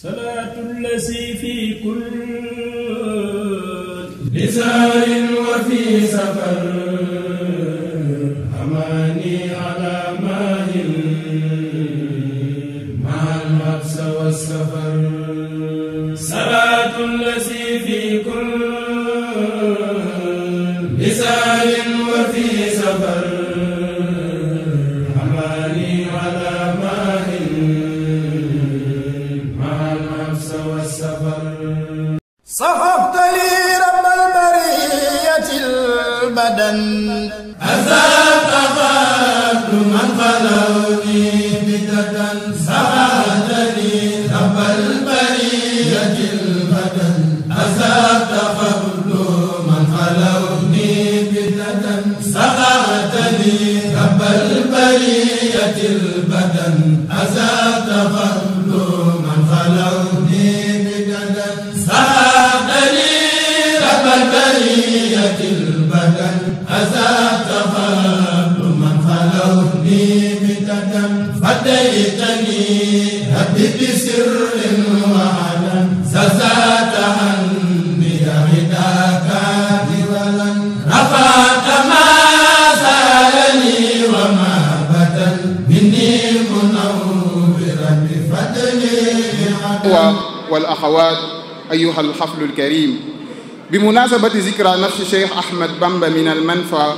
صلاة الذي في كل بزار وفي سفر أماني على ماهل مع المبس والسفر. صلاة الذي في كل بزار وفي سفر أماني على ماهل مع المبس والسفر. صحبت لي رب البرية البدن أزاد أخذت من خلوني بددا. صحبت لي رب البرية البدن أزاد أخذت من خلوني بددا. صحبت لي رب البرية البدن أزاد أخذت من خلوني بددا. البرية البدن أزاد خلق من خلوني بددا. فديتني ربي بسر وعلن زاد عني غداك ولن رفعت ما سالني وما بدل مني منورا بفضلي. والأخوات أيها الحفل الكريم، بمناسبة ذكرى نفس الشيخ أحمد بامبا من المنفى،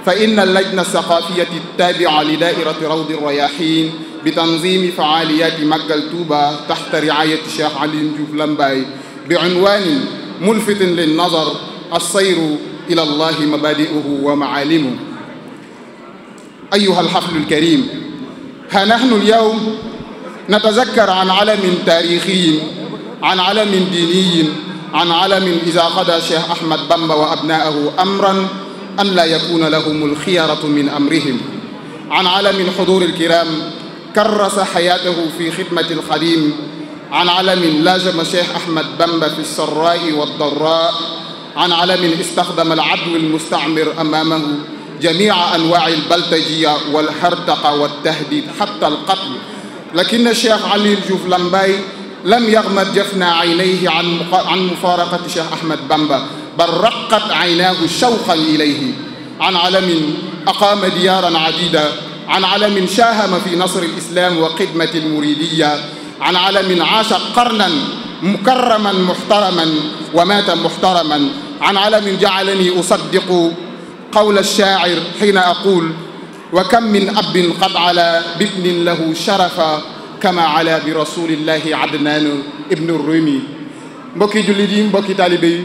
فإن اللجنة الثقافية التابعة لدائرة روض الرياحين بتنظيم فعاليات مقال توبة تحت رعاية الشيخ علي نجوف لمباي بعنوان ملفت للنظر: السير إلى الله مبادئه ومعالمه. أيها الحفل الكريم، ها نحن اليوم نتذكر عن علم تاريخي، عن علم ديني، عن علم إذا قضى الشيخ أحمد بامبا وأبنائه أمرا أن لا يكون لهم الخيارة من أمرهم، عن علم الحضور الكرام كرس حياته في خدمة الخديم، عن علم لازم الشيخ أحمد بامبا في السراء والضراء، عن علم استخدم العدو المستعمر أمامه جميع أنواع البلطجية والهرطقة والتهديد حتى القتل، لكن الشيخ علي نجوف لمباي لم يغمض جفنا عينيه عن مفارقة الشيخ أحمد بامبا، بل رقت عيناه شوقا إليه. عن علم أقام ديارا عديدة، عن علم ساهم في نصر الإسلام وخدمة المريدية، عن علم عاش قرنا مكرما محترما ومات محترما، عن علم جعلني أصدق قول الشاعر حين أقول: وكم من أب قد علا بابن له شرفا كما على برسول الله عدنان ابن الرومي. mbokki jullit yi, mbokki taalibe yi,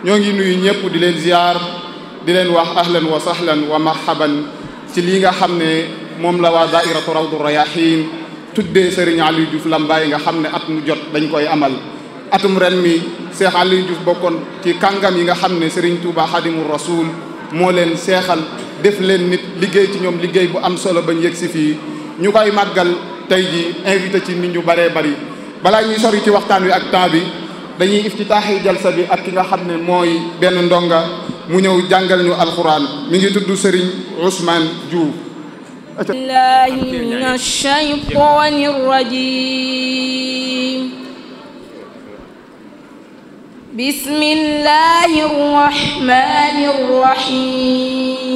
ñoo ngi nuyu ñëpp di leen ziar, di leen wax ahlan wa sahlan wa marhaban ci lii nga xam ne moom la waa daairatu rawdu rayahin tuddee Serigne Aliou Diouf Lambaye nga xam ne at mu jot dañ koy amal. atum ren mi Cheikh Aliou Diouf bokkoon ci kàngam yi nga xam ne Serigne Touba Xadimul Rasul moo leen seexal def leen nit, liggéey ci ñoom liggéey bu am solo bañ yegg si fii ñu koy màggal tey ji invité ci nit ñu baree bari. balaa ñuy sori ci waxtaan wi ak temps bi, dañuy iftitaaxi jalsa bi ak ki nga xam ne mooy benn ndonga mu ñëw jàngal ñu alxuraan. mi ngi tudd Serigne Ousmane Diouf. billahi minash shaytanir rajim. bismillahir rahmanir rahim.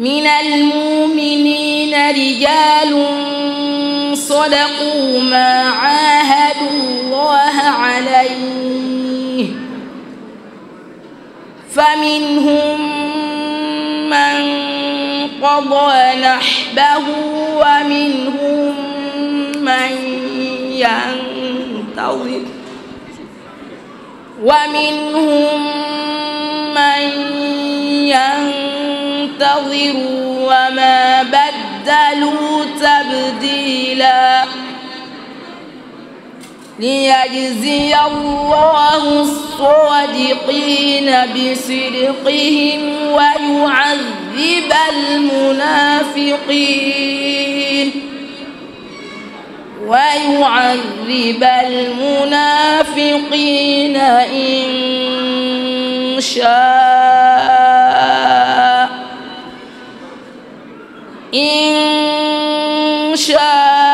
من المؤمنين رجال صدقوا ما عاهدوا الله عليه فمنهم من قضى نحبه ومنهم من ينتظر وما بدلوا تبديلا ليجزي الله الصادقين بصدقهم ويعذب المنافقين إن شاء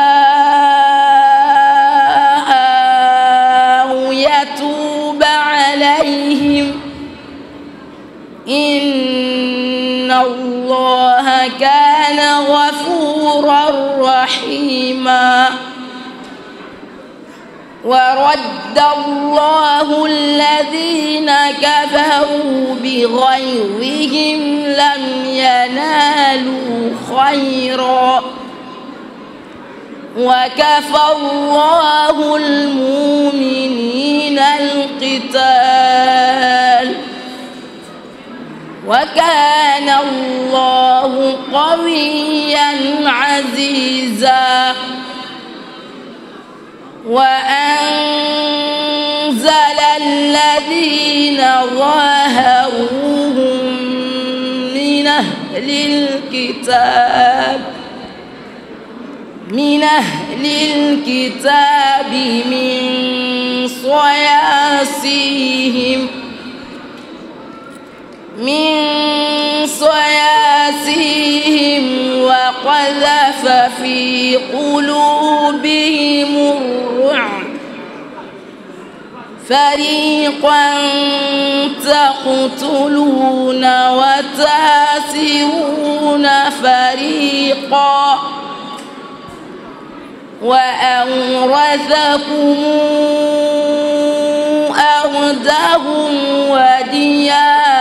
رحيما ورد الله الذين كفروا بغيظهم لم ينالوا خيرا وكفى الله المؤمنين القتال وكان الله قويا عزيزا وأنزل الذين ظاهروهم من أهل الكتاب من صياصيهم وقذف في قلوبهم الرعب فريقا تقتلون وتاسرون فريقا وأورثكم أرضهم وديارهم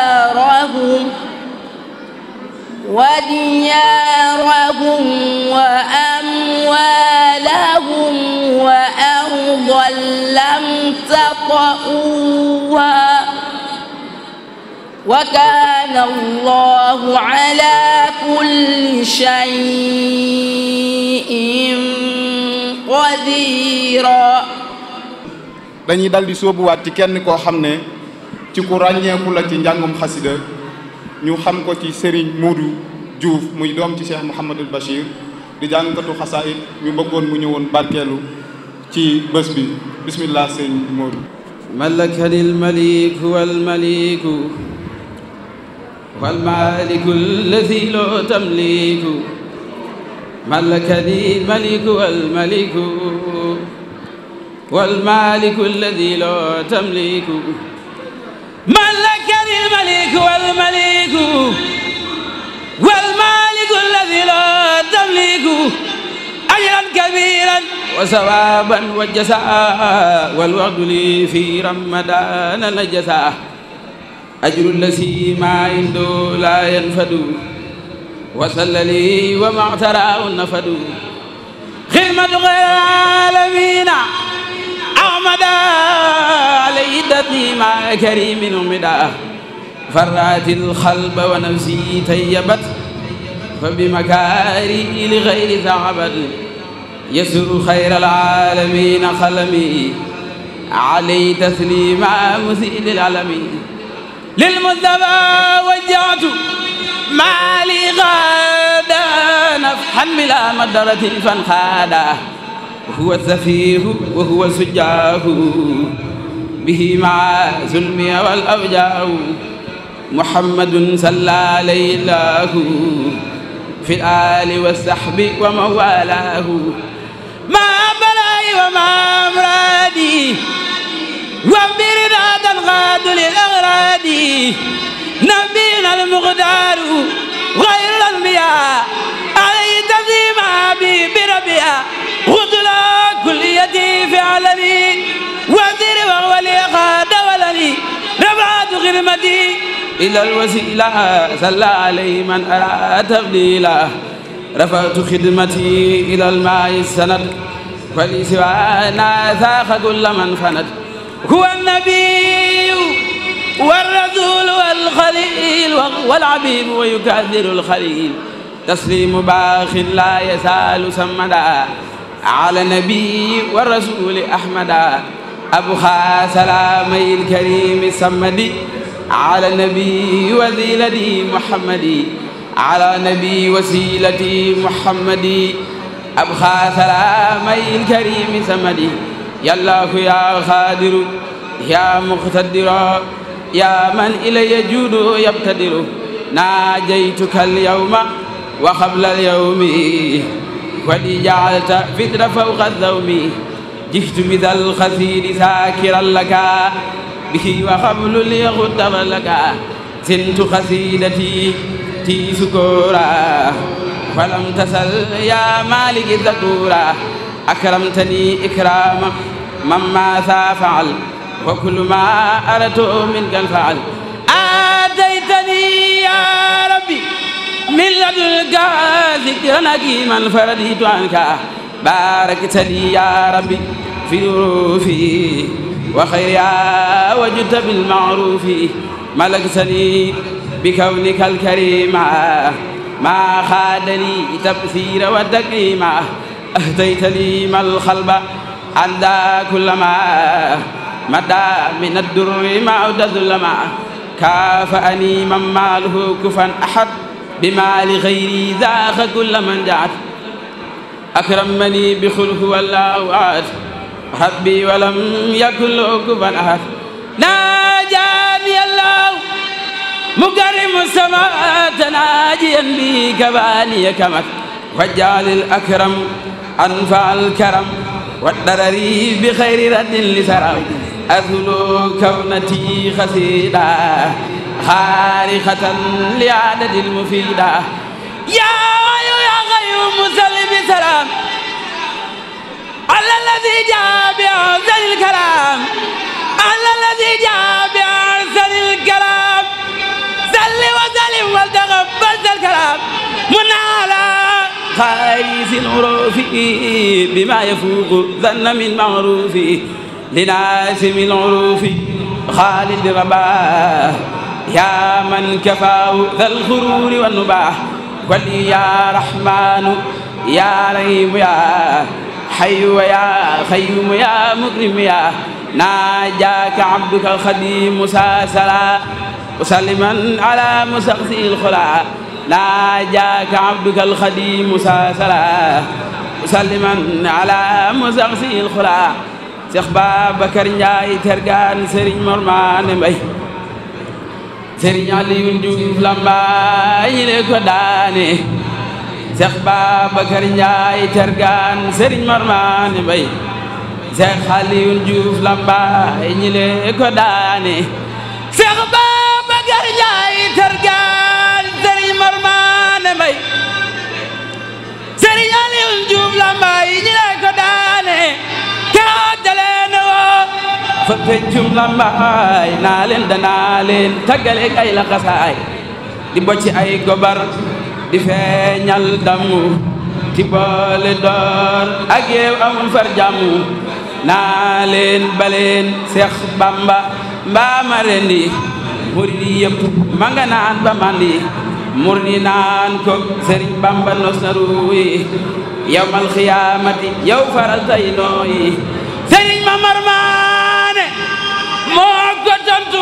وأموالهم وأرضا لم تطئوها وكان الله على كل شيء قديرا. dañuy dal di sóobuwaat ci kenn koo xam ne ci ku ràññeeku la ci njàngum xasida ñu xam ko ci Serigne Modou Diouf muy doom ci Cheikh Mouhamadul Bachir di jàngkatu xasaayid ñu bëggoon mu ñëwoon barkeelu ci bés bi bismillah Serigne Modou. ملكني الملك والمليك والمالك الذي لا تملك ملكني الملك والملك والمالك الذي لا تملك ملكني الملك والملك والمالك الذي لا تملك أجرا كبيرا وثوابا وجزاء والوعد لي في رمضان الجزاء أجر الذي ما عنده لا ينفد وصلى لي وما اعتراه النفد خدمة غير العالمين أحمد علي دتي مع كريم أمدا فرات القلب ونفسي طيبت فبمكاري لغير ثعبت يسر خير العالمين قلمي علي تسليما مثيل العالمين للمصطفى وجهت مالي غادا نفحا بلا مدرة فانخادا وهو السفيه وهو السجاه به مع ظلمي والأوجاع محمد صلى عليه الله في الآل والصحب وموالاه ما بلاي وما أمرادي وبرداد الغاد للأغراد نبينا المغدار غير الأنبياء عليه تزيما بي بربيا غدلا كليتي في علني وزير وهو لي غاد ولني رفعت غرمتي إلى الوسيلة صلى عليه من أراد تفضيلا رفعت خدمتي إلى الماء السند ولسوانا ثاق كل من فند هو النبي والرسول والخليل والعبيب ويكثر الخليل تسليم باخ لا يزال سمدا على النبي والرسول أحمدا أبخى سلامي الكريم السمدي على النبي وسيلتي محمدي على النبي وسيلتي محمدي أبخى سلامي الكريم سمدي يا الله يا خادر يا مقتدر يا من إلي جود يبتدر ناجيتك اليوم وقبل اليوم ولي جعلت فدر فوق الذوم جئت مثل الخسير ساكرا لك به وقبل ليغدر لك زنت قصيدتي تي سكورا ولم تسل يا مالك الذكورا أكرمتني إكراما مما فعل وكل ما أردت منك الفعل آتيتني يا ربي من لدنك ذكرا حكيما فرديت عنك باركت لي يا ربي في ظروفي وخيرها وجدت بالمعروف ملكتني بكونك الكريم ما خاد لي تبثير والتكريم أهديت لي ما الخلب عند كل ما مدى من الدر ما عد ظلما كافأني من ماله كفا أحد بمال غيري ذاق كل من جعت أكرمني بخلق والله أحد ربي ولم يكن له كفا أحد ناجاني الله مكرم السماء ناجيا بي كباني كمت وجعل الأكرم أنفع الكرم والضرري بخير رد لسرم أذل كونتي خسيدا خارقة لعدد المفيدة يا غيوم صل بسلام على الذي جاء بأحسن الكلام على الذي جاء بأحسن الكلام صل وسلم وتقبل الكلام منالا خيس العروف بما يفوق ظن من معروف لناسم العروف خالد رباه يا من كفاه ذا الغرور والنباح ولي يا رحمن يا رحيم يا حي ويا خيوم يا مكرم يا ناجاك عبدك الخديم مساسلا مسلما على مستقصي الخلا ناجاك عبدك الخديم مساسلا مسلما على مستقصي الخلا Seex Babacar Njaay tergaan Sëriñ Mor Maane Mbay Sëriñ Aliyu Juuf Lambaay ñi le ko daane Seex Babacar Njaay tergaan Sëriñ Mor Maane Mbay Seex Aliyu Juuf Lambaay ñi le ko daane Seex Babacar Njaay tergaan Sëriñ Mor Maane Mbay Sëriñ Aliyu Juuf Lambaay ñi le ko daane fa pencum Lambaay naa leen danaa leen tàggaleeg ay laxasaay di bocci ay gobar di feeñal damu ti boole door ak yeew amul far jàmmu naa leen baleen Seex Bamba mbaa ma rendi murid yi yëpp ma nga naan ba mandi murid yi naan ko Sëriñ Bamba nos na ruuyi yawmal xiyaamati yow faral tay nooyi Sëriñ Mamar Maane moo ko tontu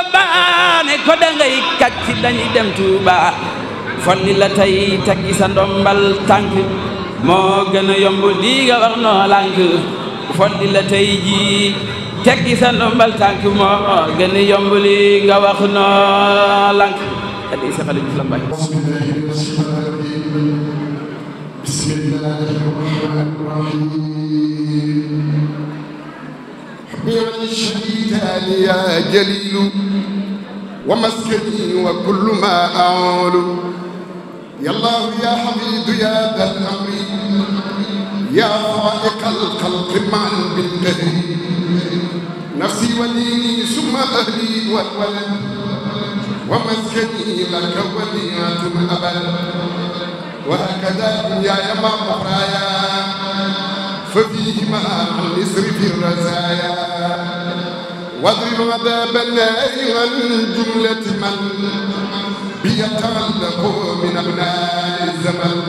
baane ko dangay kàcc dañuy dem Tuuba folli la tey taggi sa ndombal tànk moo gën a yomb lii nga wax noo lànk folli la tey ji taggi sa ndombal tànk moo gën a yomb lii nga wax noo lànk adi sa xale Juuf Lambaay bismillahir rahmanir rahim من الشيطان يا جليل ومسكني وكل ما أعول يا الله يا حميد يا ذا الأمر يا خالق الخلق معا بالقهر نفسي وديني ثم أهلي والولد ومسكني لك وديعة أبد وهكذا يا يما أخرايا ففيهما عن نسر في الرزايا واضرب عذاب النار عن جملة من بيتعلق من أبناء الزمن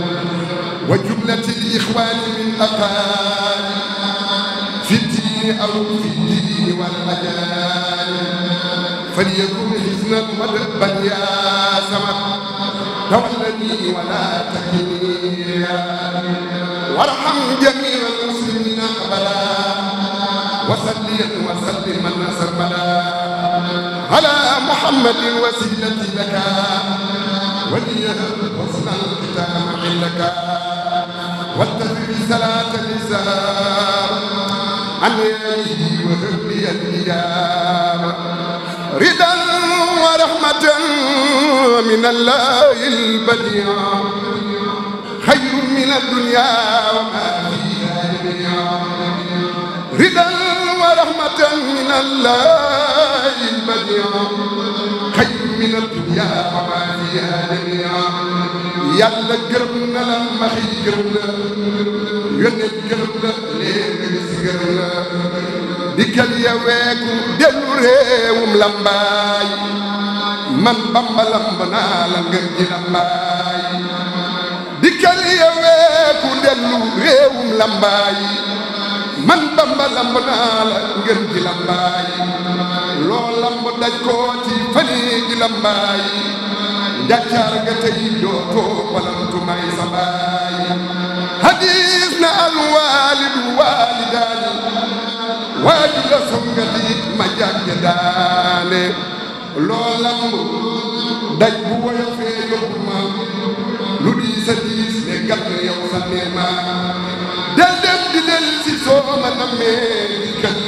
وجملة الإخوان من أقارب في الدين أو في الدين والأجال فليكن حزنا ودبا يا سمك تولني ولا تكلني وارحم جميع المسلمين أبدا وسلم وسلم سرمدا على محمد وسيلتي لك وليه حسن الختام عندك والتدري صلاة النساء عن يده وهب لي الإجابة رضا ورحمة ورحمة من الله البديع خير من الدنيا وما فيها جميعا رضا ورحمة من الله البديع خير من الدنيا وما فيها جميعا يلا gërëm na la maxi gërëm la yónnee gërëm la léegi si gërëm la dikkal ya weeku dellu réewum lambaay man Bamba lamb naa la ngër ji lambaay dikkal ya weeku dellu réewum lambaay man Bamba lamb naa la ngër ji lambaay loo lamb daj koo ci fani ji lambaay njàccaar nga tey dootoo balamtu may sa baay hadis na al waalidu waalidaani waaju la songati ma jàgge daane loo lamb daj bu woyofee yóbbu ma lu diis a diis ne gàtt yow sa neema del dem di del si soo ma nammee dikkal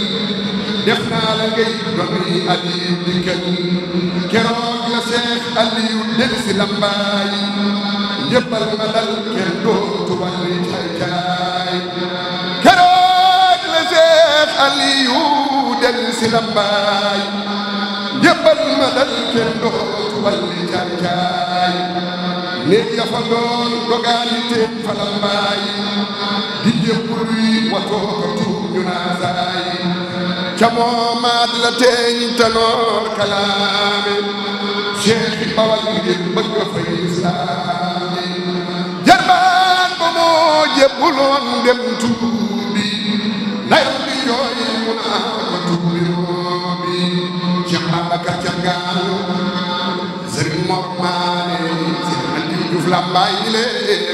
def naa la ngay doni adib dikkal keroog la Seex Aliyu del si lambaay njëbbal ma dal kenn dootu walli caay caay keroog la Seex Aliyu del si lambaay njëbbal ma dal kenn dootu walli caay caay néeg ya fa doon dogaani teen fa lambaay di jébbuluy watoo ko tuub ñu naa saay ca moomaat la teeñ tanoor kalaame Cheikh Bawal ngir bëgg fay islaami jarbaan ba moo jébbuloon dem tuubi layam di jooy mu naa ko tuubi roobi Cheikh Babacar Thiangaan Sëriñ Mor Maane Sëriñ Aliou Diouf Lambaay le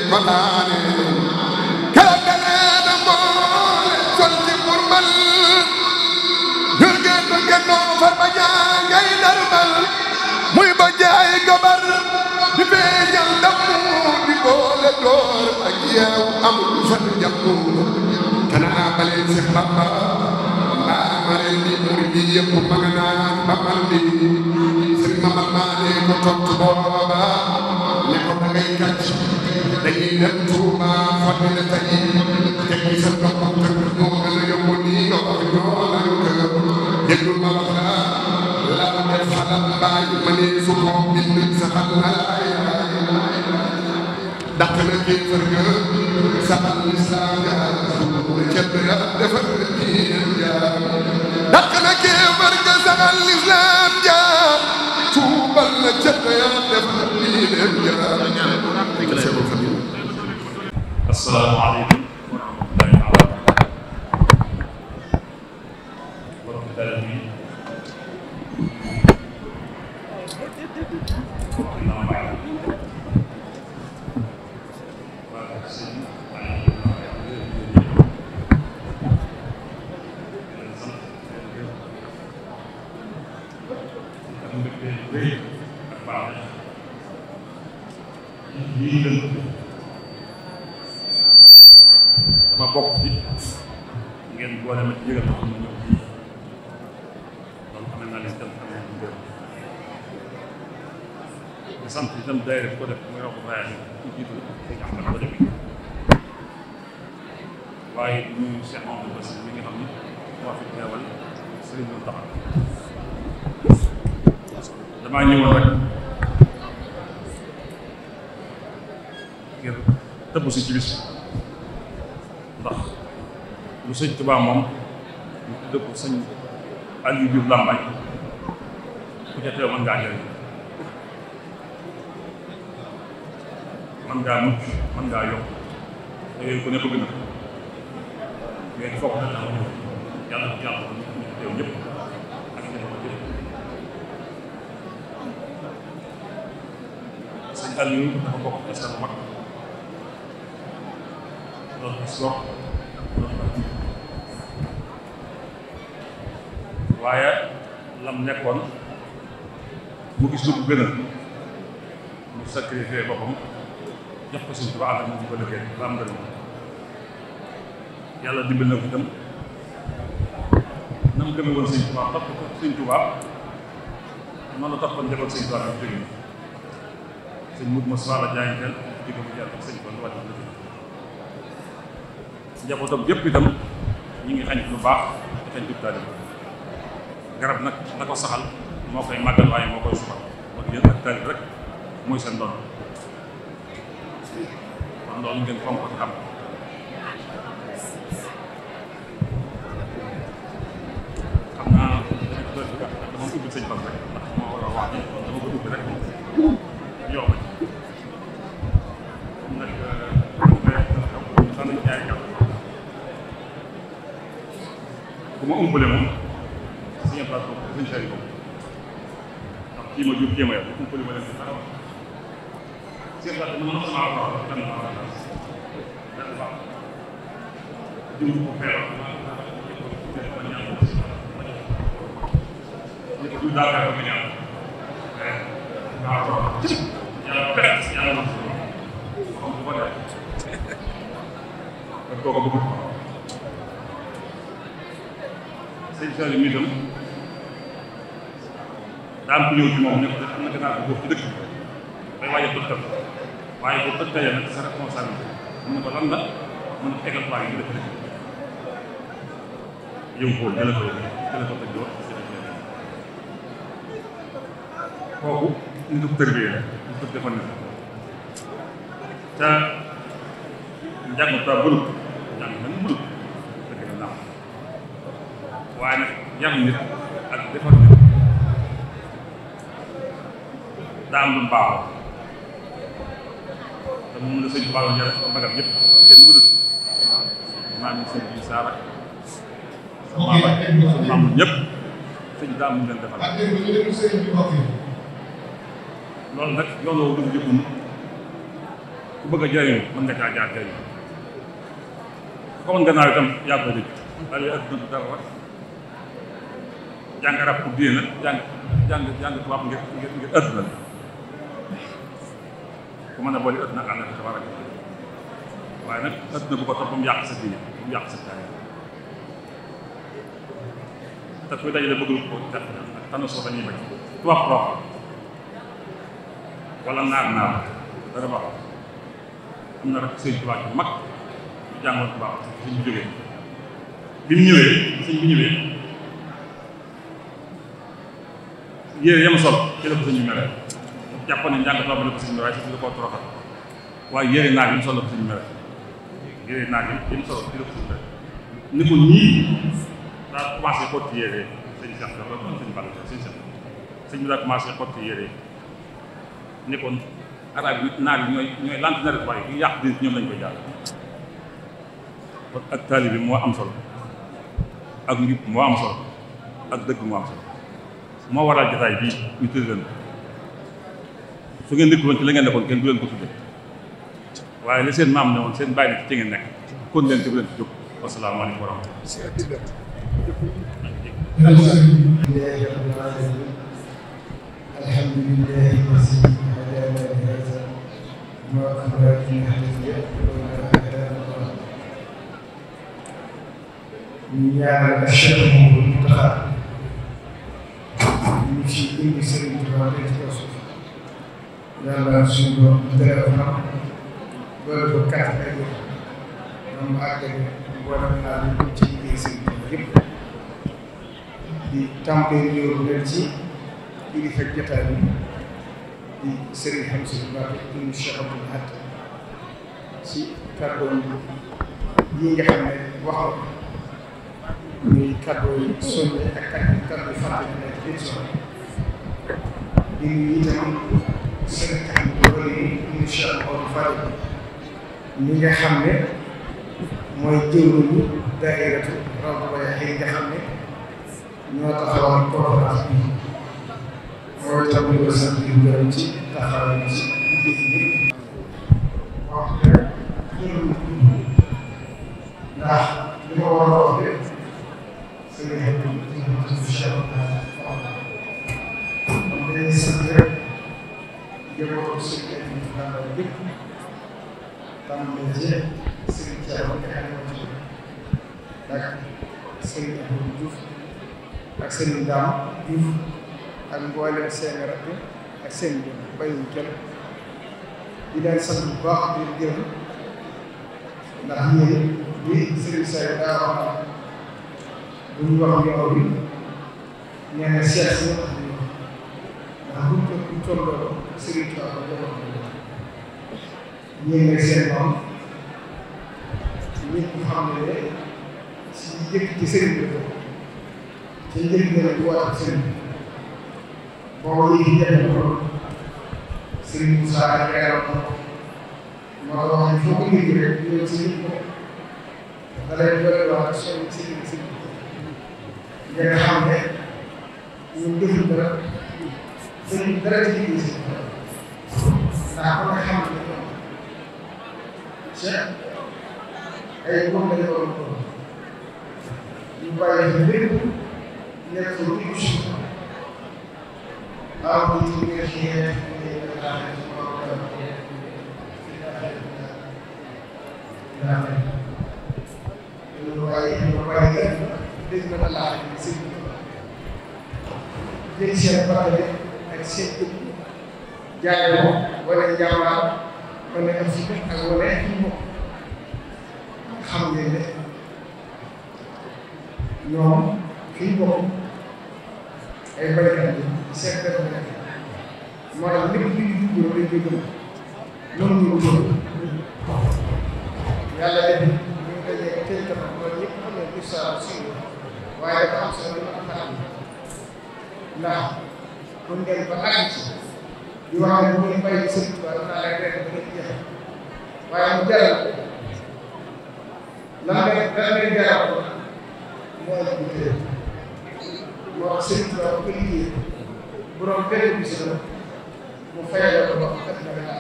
ko naane kala galeena mboole sol ci murmal gennoo farba jaangay darbal muy ba jaay gabar di feeñal damu di boole door ak yeew amul fan jàmmu tanaa baleen Seex Bamba mbaa ma leen di murid yi yëpp ma nga naan ba man di sëriñ Mamad Maane ko tontu booba ne ko da ngay kàcc dañuy dem Tuuba xotti la tey teg sa ndox moo gën a yomb nii ñoo déglu ma wax la la def xalam mbaay ma ne su ko bind saxal na laay dàq na kéefër ga saxal lislaam ga cedd ya defar diine ja dàq na kéefër ga saxal lislaam ja tuubal na cedd ya defar diine ja assalaamu aleykum dama bokk ci ngeen boole ma ci yëgal ma xam ne ñëw fii loolu xam naa leen tam xam ne ñu gërëm di sant itam daayira ko def muy wax waaye ci jiitu sëñ Ahmad ko def waaye ñu Cheikh Mamadou Bass mi nga xam ni moo fi teewal Sëriñ Mountakha damaa ñëwoon rek ngir tëbb si ci bis ndax lu sëñ Tuubaa moom ñu tudd ko sëñ Aliou Diouf Lambaay ku ca teew mën ngaa jëriñ mën ngaa mucc mën ngaa yokk te yooyu ko ne bëgg na mais foog na dama ñëw yàlla ko yàlla ko ñu teew ñëpp ak ñëpp yëpp sëñ Aliou dafa bokk ci sama mag loolu sox waaye lam nekkoon mu gis lu ko gënal mu sacrifié boppam jox ko Sëñ Tuubaa ànd ak moom ko liggéey ba am ngërëm yàlla dimbal na ko itam na mu gëme woon Sëñ Tuubaa topp ko Sëñ Tuubaa noonu la toppoon njaboot sëñ Tuubaa bi jóge sëñ Moudou Moussa la jaayanteel jóge bu jàll sëñ Tuubaa wàcc na njabootam yëpp itam ñu ngi xañ lu baax di xañ du taalibe garab nag la ko saxal moo koy màggal waaye moo koy suxal kon yéen ak taalibe rek mooy seen doon kon loolu ngeen fonk ko xam naa dama ubbi sëñ Fall rek ndax moo war a wax dama ko ubbi rek yow ma comme nag xam nañ ñaari gàll bu ma umpale moom sëñ Fall boobu sëñ Sari boobu ndax kii ma jur kii ma yor bu umpale ma leen di taxaw sëñ Fall dama mën sama wax benn baax diw ko feebar du daal daal ko ñaan waaw yàlla perte yàlla na xam bu ko def kon kooku bëgg sëñ Saliou mi itam daa am ku ñëw ci moom ne ko def am na gannaaw bu góob ci dëkk bi day waaj a tëttal waaye bu tëttalee nag sa responsabilité mun na ko lan la mën a tegal waa yi dëkk dëkk yow ko jële ko tëj door kooku nitu tërbiyee la nitu defal na te njàng ta bëlut njàng man bëlut dëgg la naam waaye nag yar nit ak defal nit daa am lu baaxoo te moom la sëñ Tuubaa jare magam yëpp kenn bëlut maam yi sëñ bi saara maam ñëpp sëñ daa mu leen defal loolu nag yoon woowu dugg jëppum ku bëgg a jëriñu mën nga caa jaar jëriñu ku ko mën gannaaw itam yaa koy dëj daal yooyu adduna du dara jàng arab pour diine nag jàng tubaab ngir adduna la ku mën a boole adduna ànd ak tabarak waaye nag adduna bu ko topp ba mu yàq sa diine ba mu yàq sa taay te kuy dajale bëgg lu ko def ak tànn soo dañuy bañ tubaab wala naar dara baax am na rek sëñ Tuubaa bu mag ñu jàngoon tubaab sëñ bi jógee bi mu ñëwee sëñ bi ñëwee yére yam sol ci la ko sëñ bi mere jàpp ne njàng tubaab la ko sëñ bi waaye sëñ bi da koo toroxal waaye yére naar yi mu sol la ko sëñ bi mere yére naar yi mu sol ci la ko sëñ bi mere ni ko ñii daa commencé xotti yére sëñ Cheikh dafa sëñ Balla sëñ bi daa commencé xotti yére ne kon arab yi naar yi ñooy lant na rek waaye yu yàq di ñoom lañ koy jaar kon ak taalibe bi moo am solo ak njub moo am solo ak dëgg moo am solo moo waral jotaay bii ñu tëdd leen su ngeen nekkuloon ci la ngeen nekkoon kenn du leen ko tudde waaye li seen maam ne woon seen bàyyi na ci ngeen nekk kon leen ci bu leen ci jóg wasalaamaaleykum wa rahmatulah alhamdulillahi alladi hadana li hada ma kunna linahtadiya lawla an hadana Allah ñu ñaanal Cheikh Mouhamadou Mountakha ñu ci indi Sëriñ Tuubaa ci kaw suuf yàlla suñu doom dara am loolu ko kàtt ak moom àggale mboolem naa ñu ci liggéey Sëriñ Tuubaa yëpp di tàmbali ñëw leen ci kilifa jotaay bi di Serigne Hamsou Mbacké ibn Cheikh Abdoul Ahad ci kàddoom yi nga xam ne wax na muy kàddoo yi soññe ak kàddu fàtte nekk ci émission di nuyu itam Serigne Ahmadou ibn Cheikh Abdoul Fadil mi nga xam ne mooy jëwriñu daayiratu Rawdu Rayaahiin nga xam ne ñoo taxawal conférence bi mooy itam ñu ko sant di gërëm ci taxawaay ci liggéey bi wax dëgg ndax li ma war a wax de sëriñ bi dañuy sant rek jëmoo sëriñ bi daanaka yëpp tàmbali ci sëriñ Thiaw nga xam ne ak sëriñ Abdou Diouf ak sëriñ Dame Diouf ak mboolem seeni rakk ak seen jëm bàyyiwuñ kenn di leen sant bu baax di leen gërëm ndax ñun bi Serigne Sall daa wax bu ñu wax yow bi nee na seet si ñëpp ndax buñ tolloo Serigne Touba ko joxoon ñii ngi seen moom nit ñu xam ne si njëkk ci Serigne bi ci njëkk na ne bu woote Serigne boobu yi njëkk ko Serigne Moussa leeral ko moo wax ne foo ko yëg rek yow si nit ko da lay doole wax soo si nga xam ne ñun deful dara deful dara ci liggéey si ndax ba nga xam ne ca ay góob lañ ko doon ko ñu bàyyi fi lépp nekk fa jiwu si waaw bu ñu ngeen xëyee waaye dégg nga laaj bi sëñ bi jël seen bàttale ak seen dëkk jaay ko wala njàmbaar wala am si ak wala fi mu xam ngeen ne ñoom fi mu bokk ay baykat yi seen dëkk nekk moo tax lépp lu ñu duggoo dañ koy gëm noonu ñu ko yàlla def ñu dajee tey kat loolu ñëpp xam ne histoire si waaye dafa am solo lu ma xam ndax kon ngeen ba àgg ci di wax ne bu ngeen bàyyi Sëriñ Tuubaa danaa leen rek ba ngeen jeex waaye mu jaral lan ngay jaral ko mooy bu tëye moo wax Sëriñ Tuubaa bu ko liggéey borom benn bis la mu fayal ko wax kat na nga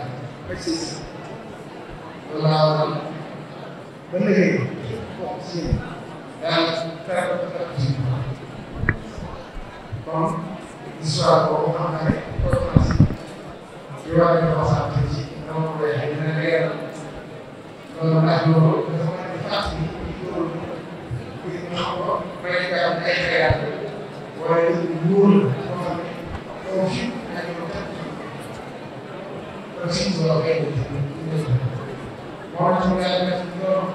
ba ci si loolu laa waral ba léegi bokk ci yéen yàlla tere ko ci kon histoire boobu xam naa ne conférence yi war nañu ko sant ci dama ko waxee dina leeral loolu ndax loolu dafa mën a fàttali loolu pour ñu xam ko may gaaw ay xeyaat waaye wóor boo xam ne doo fi ak lu tax kon si ñu war a koy moo tax mu yàlla def loolu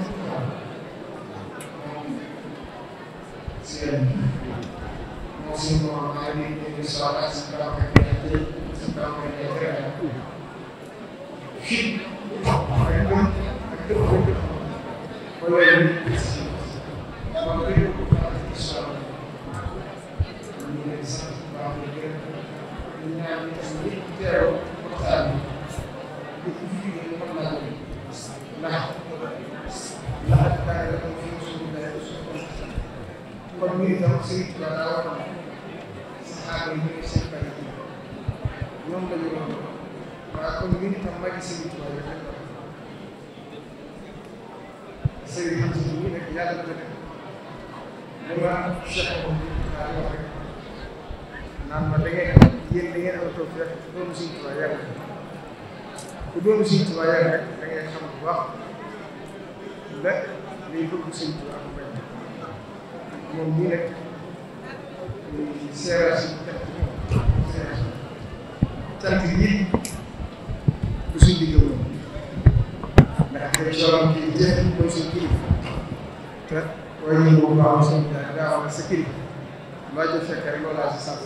moom si moom maa ngi leen di soxla si kaw ak ñebe si kaw ak ñebe fii ak dëkk ak dëkk wala yéen si moom lépp ak soxla ñu ngi leen di sant bu baax di gërëm ñu ñaan ñu tam ñëpp teew waxtaan bi di fi ñu mën naa ko ndax daanaka dafa fi suñu benn kon ñu itam Sëriñ Tuubaa daa waxoon saxaaba yi ñooy seen bari ñoom la ñu doon waaye kon ñu itam magi Sëriñ Tuubaa yi rek sëriñ xam si ñu nekk yàlla na def dama Cheikh daa wax rek naan ma da ngeen yéen da ngeen am toog fekk doomu Sëriñ Tuubaa yàlla ku doomu Sëriñ Tuubaa yàlla rek da ngay xam bu baax la liy bëgg Sëriñ Tuubaa ak bañ moom ñu nekk séeréer si cant yi du suñ digg moom ndax day soxla kii jëf mooy suñ kilifa te waaye ñu moom baaxul suñ daa wax sa kilifa loo jëf fekk rek loolu laa si sant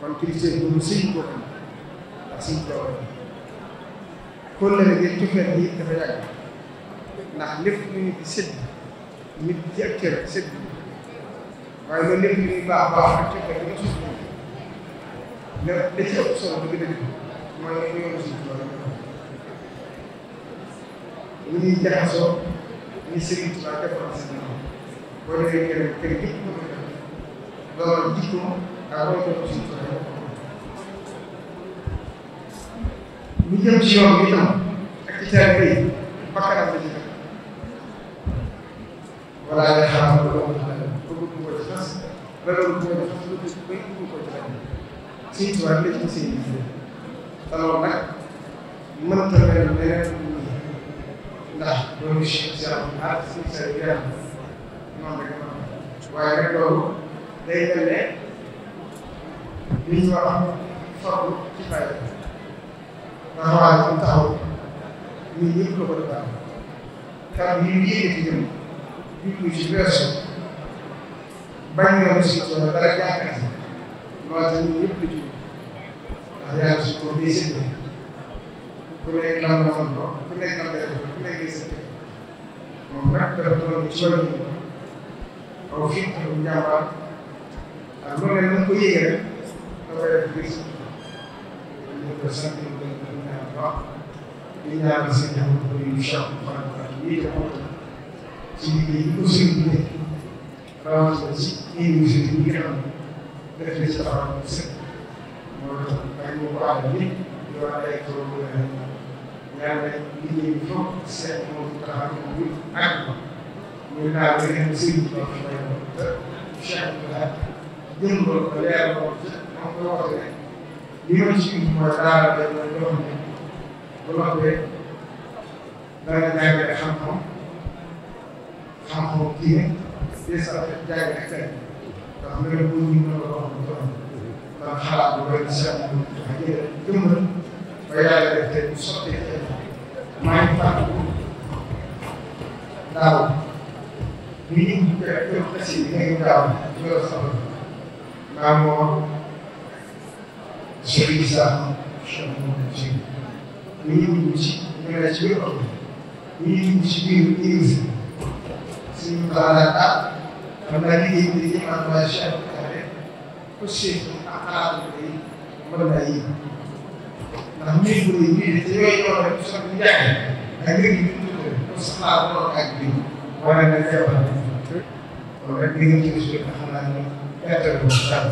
kon kilifa boobu suñ boppam ndax suñ boppam kon la ngeen cofeel yi dafa yàgg ndax lépp lu ñu di sédd nit ci ak cër sëg waaye loolu lépp li muy baax baax ak cër bi nga suuf ne da ci ëpp solo dëgg-dëgg mooy ne yoonu suuf loolu ñu ñuy jaxasoo ni Sëriñ Tuubaa defoon si ñoom boo demee kër yëpp ko ko def loolu jikko ak roy ko suuf ñu jëm ci yoon bi tam ak ci teel bay bakkanam la ci def wala nga xam ne loolu bëgg ko ci fas ba loolu bu ko fas lu bëgg ko ci rek Sëriñ Tuubaa la ci seen yitte te loolu nag mënta mel leneen ndax loolu si sa yaram noonu rek waaye rek loolu day mel ne li ñu wax farlu ci fay taxawaay bu taxaw ñun ñëpp la ko defal kàddu yi ñu yéene ci jëm jublu ci weesu bañ nga aussi dara jàngat loolu tamit ñun ñëpp la ci ndax yàlla su ko dee séddale ku nekk lam la mën ko ku nekk lam lay def ku nekk day séddale moom nag dafa doon ci wàllu aw fi mu njàmbaar ak loolu nag ñu ko yéegee rek dafay def gis ñu ko sant ñu ko ñaan baax di ñaan seen jamono ko yu incha allah yi te moom ci liggéey yi ko sëriñ bi nekk rawatina ci université yi nga xam ne def na ci taxawaay bu set moo tax ak ñu ko àndal nit di war a ay tool bu leen ñaan rek liggéey bi foog seet moom taxaw ñu àgg muy naa ba ngeen sëriñ bi wax may ko te Cheikh Abdoulaye jëm loolu ba leer loolu ci moom koy wax ne li ma ci indi mooy daara day mooy loo xam ne bu noppee dana jàngale xam-xam xam-xam diine des fois jàngale ak tey ndax mbir bu ñu mën a wax lu doon kon xalaat bu bëri Cheikh Abdoulaye jëmmal ba yàlla def tey bu sottee ci maa ngi fàttaliku daaw ñu ngi koy xasi bi nga daaw loolu sax maa moo Cheikh Issa Cheikh Mouhamed Cheikh ñu ngi dugg ci ñu ne ci biir oto ñu ngi dugg ci biir université suñu xalaat ah xam naa liggéey bi dañuy am waa Cheikh Abdoulaye aussi ak xalaat bi mën naa yéeg ndax mbir bu rëy bii te yooyu ñoo rek sax ñu jàng ak léegi ñu tudd ko soxlaa lool ak bi wala nga jawal kon rek li ngeen ci gis nga xam naa ne intérêt boobu daal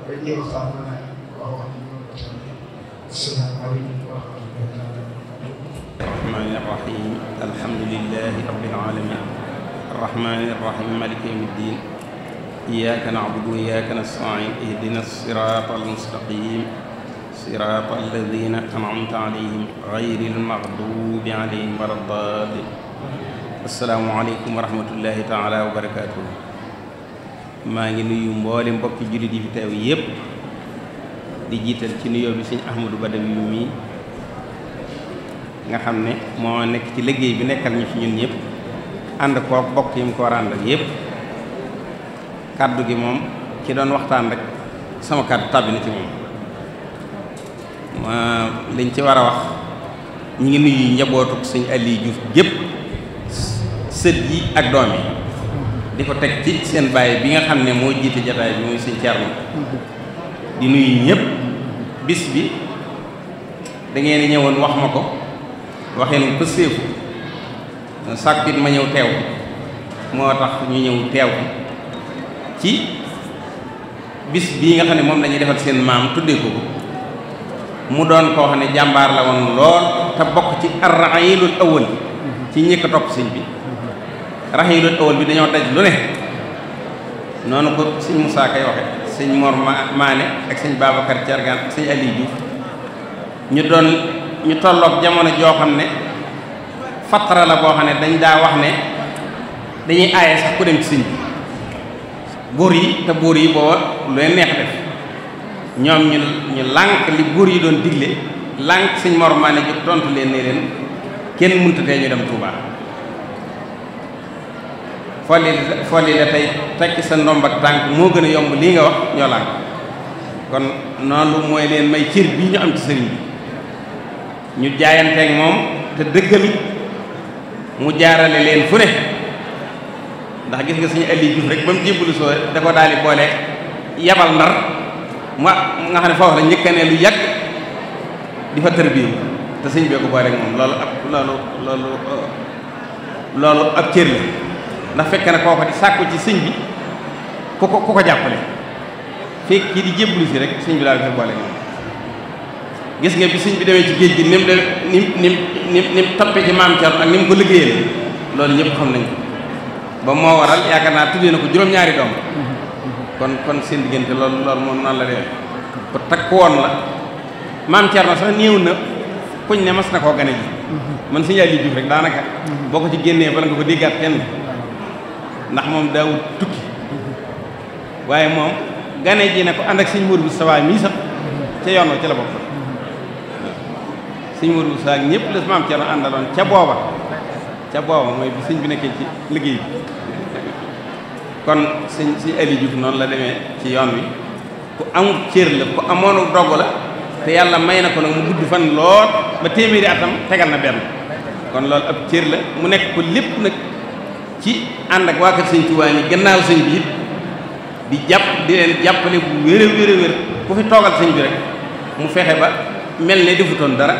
ba jéem a xam naa wax wax asalaamaaleykum wa rahmatulah. الرحمن الرحيم الحمد لله رب العالمين الرحمن الرحيم مالك يوم الدين إياك نعبد وإياك نستعين اهدنا الصراط المستقيم صراط الذين أنعمت عليهم غير المغضوب عليهم ولا الضالين السلام عليكم ورحمة الله تعالى وبركاته maa ngi nuyu mboolem mbokki jullit yi fi teew yépp di jiital ci nuyoo bi Sëñ Ahmadou Badawi mi nga xam ne moo nekk ci liggéey bi nekkal ñu fi ñun ñëpp ànd koo bokk yi mu ko war a àndal yépp kàddu gi moom ci doon waxtaan rek sama kàddu tàbbi na ci moom liñ ci war a wax ñu ngi nuyu njabootu Sëñ Aliou Diouf gépp sët yi ak doom yi di ko teg ci seen baay bi nga xam ne moo jiite jataay bi muy Sëñ Thierno di nuyu ñëpp bis bi da ngeen ñëwoon wax ma ko waxeen ko séefu sàkkit ma ñëw teew moo tax ñu ñëw teew ci bis bii nga xam ne moom lañuy defal seen maam tuddee ko mu doon koo xam ne jàmbaar la woon lool te bokk ci ar-rahiilul awwal ci ñi ko topp sëñ bi rahiilul awwal bi dañoo daj lu ne noonu ko sëñ Moussa Kay waxe sëñ Mor Maane ak sëñ Babacar Thiargane ak sëñ Aliou Diouf ñu tolloog jamono joo xam ne fatra la boo xam ne dañ daa wax ne dañuy aaye sax ku dem ci sëñ bi buur yi te buur yi booba lu leen neex def ñoom ñu lànk li buur yi doon digle lànk sëñ Mor Maane jóg tontu leen ne leen kenn mënta tee ñu dem Touba folli la tey tekki sa ndomb ak tànk moo gën a yomb lii nga wax ñoo lànk kon noonu mooy leen may cër bii ñu am ci sëriñ bi ñu jaayanteeg moom te dëggal mu jaarale leen fu ne ndax gis nga suñu Aliou Diouf rek ba mu jébbalu soo da ko daal di boole yabal Ndar nga xam ne foofu la njëkka ne lu yàgg di fa tërbiyu te sëñ bee ko boole ak moom loolu ab cër la ndax fekk na kooko di sàkku ci sëñ bi ku ko jàppale fekk kii di jébbalu si rek sëñ bi daal di fa boole ak moom gis nga bi sëñ bi demee ci géej gi ni mu toppee ci maam Thierno ak ni mu ko liggéeyee loolu ñëpp xam nañ ko ba moo waral yaakaar naa tuddee na ko juróom-ñaari doom kon seen diggante loolu moom noonu la demee ko takk woon la maam Thierno sax néew na kuñ ne mas na koo gane ji man sëñ Aliou Diouf rek daanaka boo ko ci génnee bala nga ko déggaat kenn ndax moom daawut tukki waaye moom gane ji ne ko ànd ak sëñ Mourou Moustapha mii sax ca yoon wa ca la bokk sëñ Mourou Moustapha ñëpp la maam Thierno àndaloon ca booba mooy bi sëñ bi nekkee ci liggéey bi kon sëñ Aliou Diouf noonu la demee ci yoon wi ku amul cër la ku amoonu dogg la te yàlla may na ko nag mu gudd fan lool ba téeméeri atam tegal na benn kon loolu ab cër la mu nekk ko lépp nag ci ànd ak waa kër sëñ Tuubaa ni gannaaw sëñ bi it di jàpp di leen jàppale bu wér a wér ku fi toogal sëñ bi rek mu fexe ba mel ne defutoon dara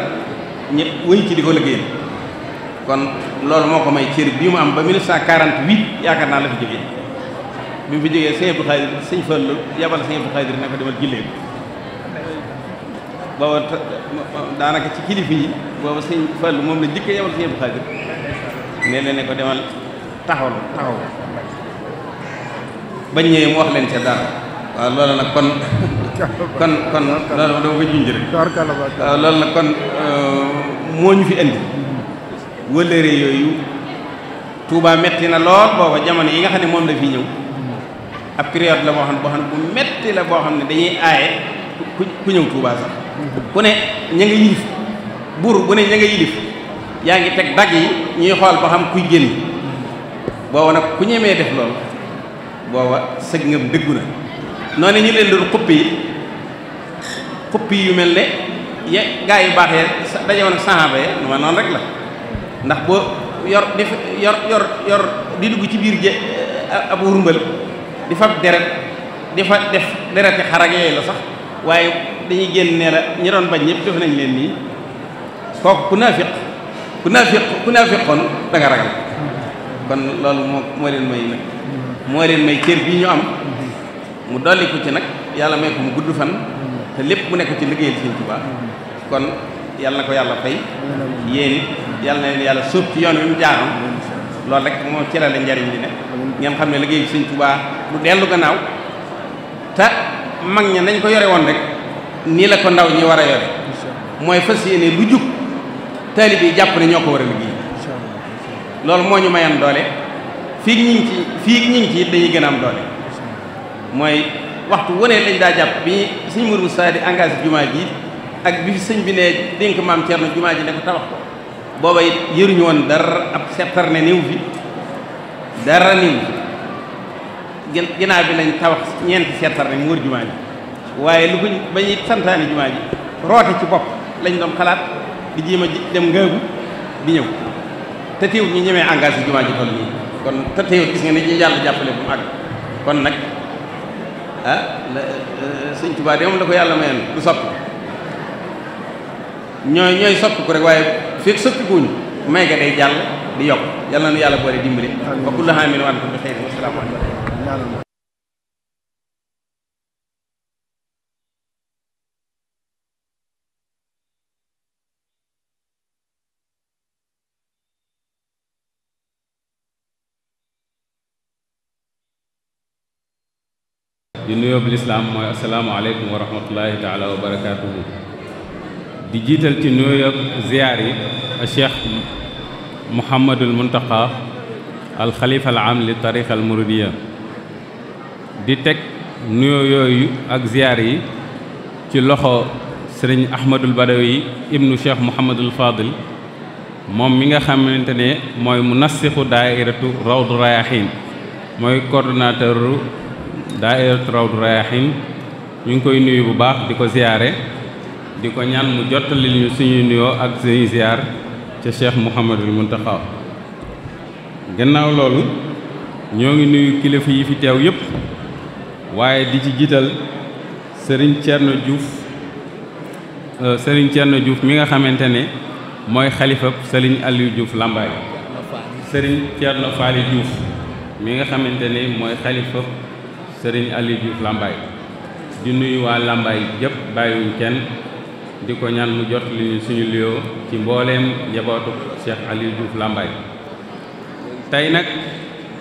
ñëpp wëñ ci di ko liggéeyal kon loolu moo ko may cër bii mu am ba 1948 yaakaar naa la fi jógee bi mu fi jógee sëñ Abdou Khadir sëñ Fallu yabal sëñ Abdou Khadir ne ko demal jullee ko booba daanaka ci kilifa yi booba sëñ Fallu moom la njëkk a yabal sëñ Abdou Khadir ne leen ne ko demal taxaw bañ ñëwee mu wax leen ca dara waaw loolu nag kon loolu dama ko junj rek waaw loolu nag kon moo ñu fi indi wëllëre yooyu Touba metti na lool booba jamono yi nga xam ne moom la fi ñëw ab période la boo xam ne bu metti la boo xam ne dañuy aaye ku ñëw Touba sax ku ne ña nga yilif buur bu ne ña nga yilif yaa ngi teg dagg yi ñuy xool ba xam kuy génn booba nag ku ñemee def loolu booba sëg ngam dëggu na noonu ñu leen doon xuppi yu mel ne gaa yu baax yee dajewoon ak saxaaba ya nu ma noonu rek la ndax boo yor di dugg ci biir ab rumbal di fab deret di fa def dereti xarag yooyu la sax waaye dañuy génn ne la ñi doon bañ ñëpp def nañ leen nii kooku ku naafiqoon da nga ragal kon loolu moo leen may nag moo leen may cër bii ñu am mu dolli ko ci nag yàlla may ko mu gudd fan te lépp mu nekk ci liggéeyal Sëñ Tuubaa kon yàlla na ko yàlla fay yéen it yàlla na leen yàlla sóob ci yoon wi mu jaaroon loolu rek moo ci la leen njariñ li ne ngeen xam ne liggéey Sëñ Tuubaa du dellu gannaaw te mag ña nañ ko yore woon rek nii la ko ndaw ñi war a yore mooy fas yéene lu jub taalibe yi jàpp ne ñoo ko war a liggéey loolu moo ñu mayan doole fii ñi ngi ci it dañuy gën a am doole mooy waxtu wane lañ daa jàpp bi sëñ Mourou Moussa di engagé jumaa ji ak bi fi sëñ bi ne dénk maam Thierno jumaa ji ne ko tabax ko booba it yëruñu woon dara ab settar ne néew fi dara néew fi ginnaaw bi lañ tabax ñeenti settar ne mu wër jumaa ji waaye lu ko ba ñuy santaani jumaa ji roote ci bopp lañ doon xalaat di jéem a dem ngaabu di ñëw te teewul ñu ñemee engagé jumaa ji toll nii kon te teewul gis nga ne ñu yàlla jàppale bu mu àgg kon nag Sëñ Tuubaa de moom la ko yàlla mayoon du soppi ñooy soppi ko rek waaye fekk soppi kuñ may ga day jàll di yokk yàlla na nu yàlla boole dimbali wa kullu aamin wa antum bi xayr wa salaamu alaykum di nuyoo bi lislaam mooy asalaamaaleykum wa rahmatullahi taala wa barakaatuhu di jiital ci nuyoo ziyaar yi a cheikh Mouhamadul Muntaqa al xalifa al am li tariqa al muridiya di teg nuyoo yooyu ak ziyaar yi ci loxo sëriñ Ahmadul Badawi ibnu cheikh Mouhamadul Fadil moom mi nga xamante ne mooy munassixu daairatu rawdu rayahin mooy coordonnateur daayiratu Rawdu Rayaahiin ñu ngi koy nuyu bu baax di ko ziyaare di ko ñaan mu jottali ñu suñuy nuyoo ak suñuy ziyaar ca Cheikh Mouhamadul Muntaqa gannaaw loolu ñoo ngi nuyu kilifa yi fi teew yépp waaye di ci jiital Serigne Thierno Diouf mi nga xamante ne mooy xalifab Serigne Aliou Diouf Lambaye Serigne Thierno Faly Diouf mi nga xamante ne mooy xalifab Sëriñ Aliou Diouf Lambaye di nuyu waa Lambaye yëpp bàyyiwuñ kenn di ko ñaan mu jot li suñu liyoo ci mbooleem njabootu Cheikh Aliou Diouf Lambaye tey nag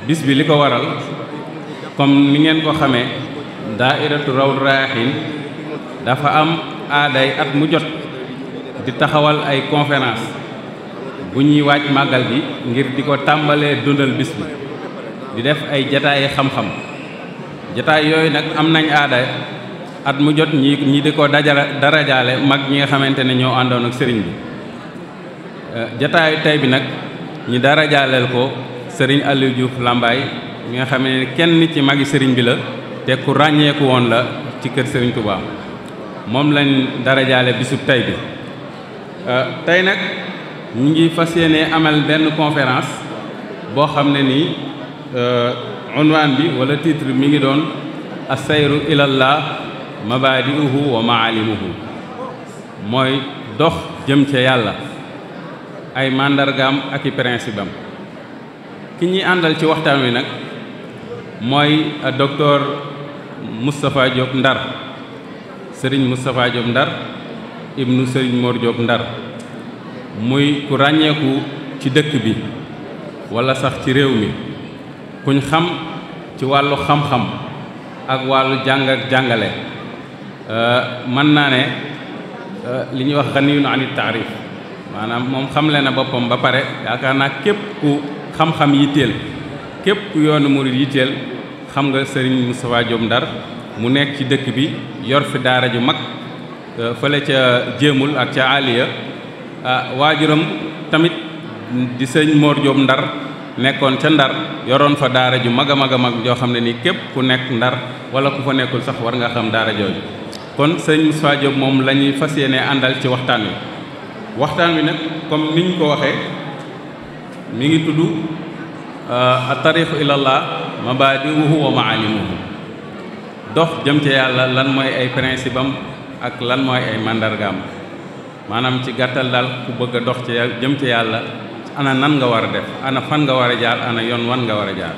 bis bi li ko waral comme ni ngeen ko xamee daairatu Rawdu Rayaahiin dafa am aaday at mu jot di taxawal ay conférence bu ñuy waaj màggal gi ngir di ko tàmbalee dundal bis bi di def ay jataayi xam-xam jataay yooyu nag am nañ aada at mu jot ñi di ko darajaale mag ñi nga xamante ne ñoo àndoon ak sëriñ bi jataayu tey bi nag ñi darajaaleel ko sëriñ Aliou Diouf Lambaye mi nga xam ne kenn ci magi sëriñ bi la te ku ràññeeku woon la ci kër sëriñ Touba moom lañ darajaale bisub tey bi tey nag ñu ngi fas yéene amal benn conférence boo xam ne nii unwaan bi wala titre mi ngi doon assayru ilallah mabadi'uhu wa maalimuhu mooy dox jëm ca yàlla ay màndargaam ak i principe am ki ñuy àndal ci waxtaan wi nag mooy docteur Moustapha Diop Ndar Serigne Moustapha Diop Ndar ibnu Serigne Mor Diop Ndar muy ku ràññeeku ci dëkk bi wala sax ci réew mi kuñ xam ci wàllu xam-xam ak wàllu jàng ak jàngale mën naa ne li ñuy wax ganiyun anit taarif maanaam moom xamle na boppam ba pare yaakaar naa képp ku xam-xam yitteel képp ku yoonu murid yitteel xam nga Serigne Moustapha Diop Ndar mu nekk ci dëkk bi yor fi daara ju mag fële ca jéemul ak ca aliya waajuram tamit di sëñ Mor Diop Ndar nekkoon ca Ndar yoroon fa daara ju mag a mag a mag joo xam ne nii képp ku nekk Ndar wala ku fa nekkul sax war nga xam daara jooju kon sëñ Moustapha Diop moom la ñuy fas yéene àndal ci waxtaan wi nag comme niñ ko waxee mi ngi tudd at-tariqu ilallah mabadi'uhu wa maalimuhu dox jëm ci yàlla lan mooy ay principe am ak lan mooy ay mandargaam maanaam ci gàttal daal ku bëgg a dox ci jëm ci yàlla ana nan nga war a def ana fan nga war a jaar ana yoon wan nga war a jaar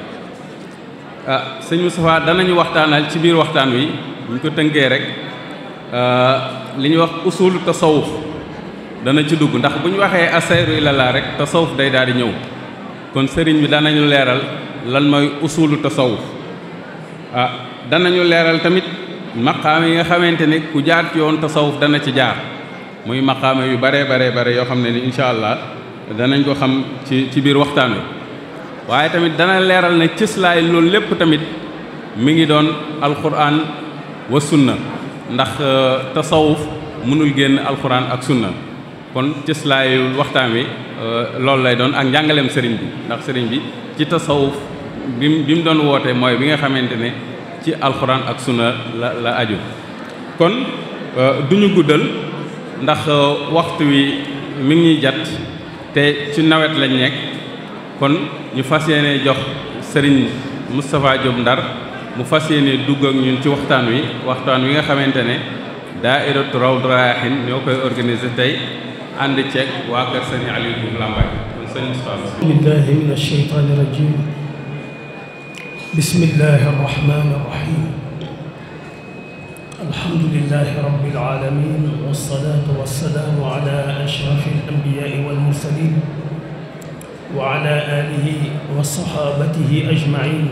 sëñ Moustapha danañu waxtaanal ci biir waxtaan wi ñu ko tënkee rek li ñuy wax usul tasawuf dana ci dugg ndax bu ñu waxee asayru ilallah rek tasawuf day daal di ñëw kon sëriñ bi danañu leeral lan mooy usulu tasawuf danañu leeral tamit maqaama yi nga xamante ne ku jaar ci yoon tasawuf dana ci jaar muy maqaama yu bare yoo xam ne ni incha allah danañ ko xam ci biir waxtaan wi waaye tamit dana leeral ne cëslaay loolu lépp tamit mi ngi doon alquran wa sunna ndax tasawuf mënul génn alquran ak sunna kon cëslaayu waxtaan wi loolu lay doon ak njàngaleem sëriñ bi ndax sëriñ bi ci tasawuf bi mu doon woote mooy bi nga xamante ne ci alxuraan ak sunna la aju kon duñu guddal ndax waxtu wi mi ngi ñuy jat te ci nawet lañ nekk kon ñu fas yéene jox sëriñ Moustapha Diop Ndar mu fas yéene dugg ak ñun ci waxtaan wi nga xamante ne daairatu Rawdu Rayaahin ñoo koy organiser tey ànd ceeg waa kër sëriñ Aliou Diouf Lambaye kon sëriñ Moustapha billahi min ash-shaytaani rajiim bismillahi arrahmani irrahim alhamdulilahi rabbil alamin wassalatu wassalaamu ala ashrafi alambiyaai walmursalin wa ala alihi wa sahabatihi ajmain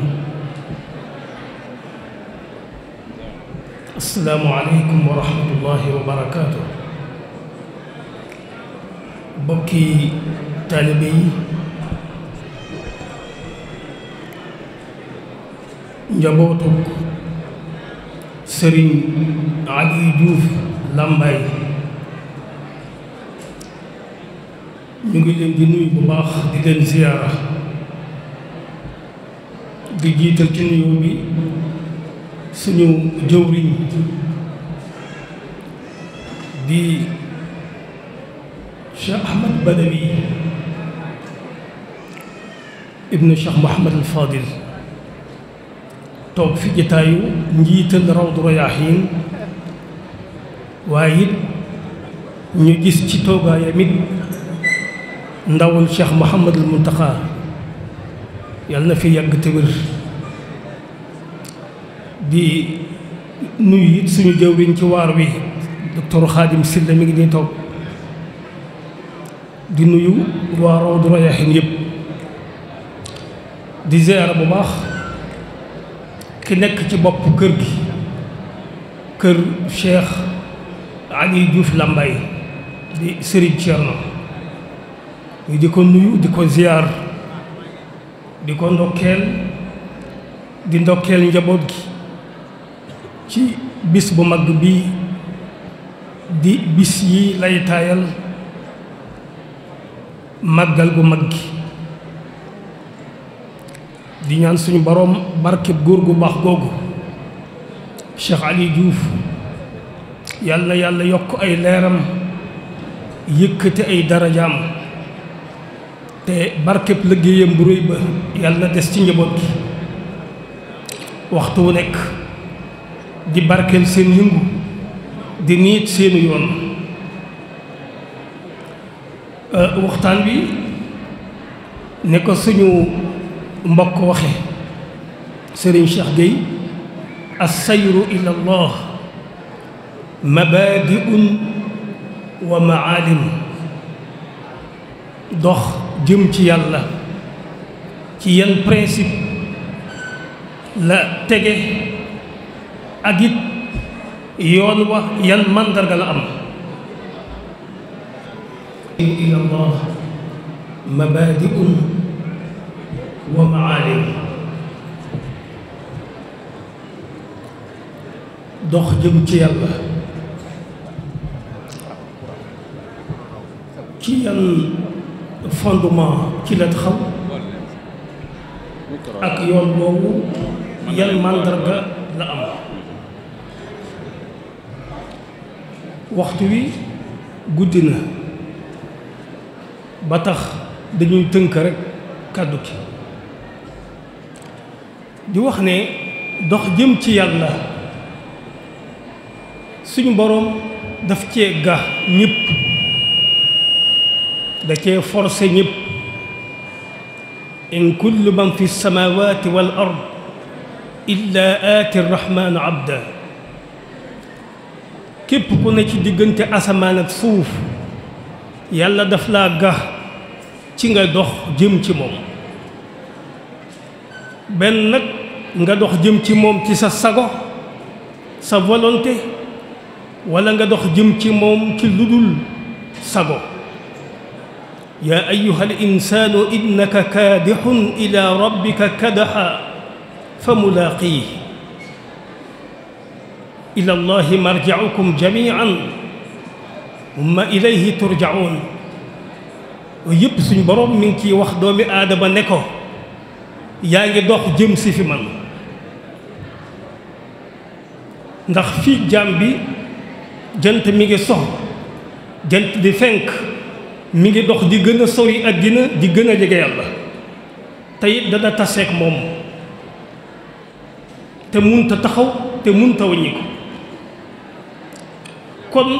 assalaamu aleykum wa rahmatullahi wa barakatuh bokki taalibe yi njabootuk sëriñ Aliou Diouf Lambaye ñu ngi leen di nuyu bu baax di leen ziyaara di jiital ci nuyu bi suñu jëwriñ di Cheikh Ahmad Badawi ibnu Cheikh Mouhamad al Fadil toog fi jataayu njiital Rawdu Rayaahin waaye it ñu gis ci toogaayam it ndawul Cheikh Mouhamadul Muntaqa yàlla na fi yàgg te wér di nuyu it suñu jëwriñ ci waar wi docteur Khadim Sylla mi ngi nii toog di nuyu waa Rawdu Rayaahin yëpp di ziyaara bu baax ki nekk ci bopp kër gi kër Cheikh Aliou Diouf Lambaye di Serigne Thierno ñu di ko nuyu di ko ziyaar di ko ndokkeel di ndokkeel njaboot gi bis bu mag bi di bis yi lay taayal màggal gu mag gi di ñaan suñu boroom barkeb góor gu baax googu Cheikh Ali Diouf yàlla na yàlla yokk ay leeram yëkkati ay darajaam te barkeb liggéeyam bu réy ba yàlla na des ci njaboot gi waxtu wu nekk di barkeel seen yëngu di niit seenu yoon waxtaan bi ne ko suñu mbokk waxe Serigne Cheikh Gueye as-sayru ila Allah mabaadi'un wa maalim dox jëm ci yàlla ci yan principe la tege ak it yoon wa yan màndarga la am ila Allah mabaadi'un wa maalim dox jëm ci yàlla ci yan fondement ci la taxaw ak yoon boobu yan màndarga la am waxtu wi guddi na ba tax dañuy tënk rekk kàddu ki di wax ne dox jëm ci yàlla suñu boroom daf cee ga ñëpp da cee forcé ñëpp in kullu man fi samawati wal ard illa aati rrahmanu abda képp ku ne ci diggante asamaan ak suuf yàlla daf laa ga ci nga dox jëm ci moom benn nag nga dox jëm ci moom ci sa sago sa volonté wala nga dox jëm ci moom ci ludul sago yaa ayyuha al insaanu innaka kaadixun ila rabbika kadaxa fa mulaaqiih ila allahi marjicukum jamiican umma ilayhi turjacuun yëpp suñu boroom mi ngi ciy wax doomi aadama ne ko yaa ngi dox jëm si fi man ndax fii jaam bi jant mi ngi sox jant di fenk mi ngi dox di gën a sori àddina di gën a jege yàlla te it dana taseek moom te munta taxaw te munta wàññi ko kon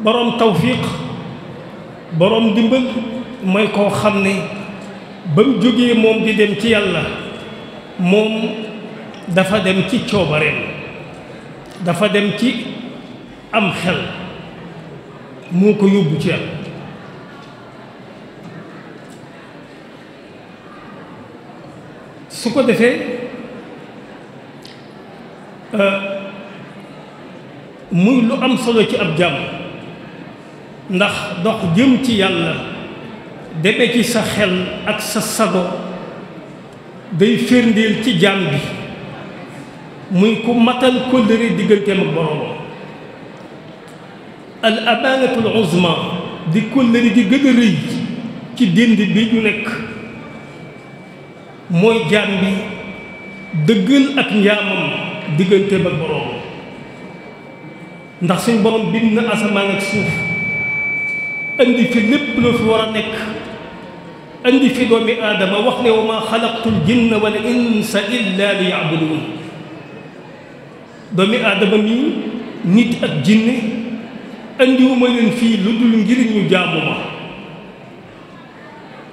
boroom tawfiq boroom dimbal mooy koo xam ne ba mu jógee moom di dem ci yàlla moom dafa dem ci coobareem dafa dem ci am xel moo ko yóbbu ci yàlla su ko defee muy lu am solo ci ab jàmm ndax dox jëm ci yàlla deme ci sa xel ak sa sago day firndeel ci jaam bi muy ku matal kóllëre digganteem ak boroomam al amaanatul uzma di kóllëre gi gën a rëy ci dénd bi ñu nekk mooy jaam bi dëggal ak njaamam digganteem ak boroomam ndax suñ borom bind na asamaan ak suuf andi fi lépp loo fi war a nekk andi fi doomi aadama wax ne wa maa xalaqtul jinna wal insa illa li ya'budun doomi aadama mi nit ak jinne andiwuma leen fii lu dul ngir ñu jaamu ma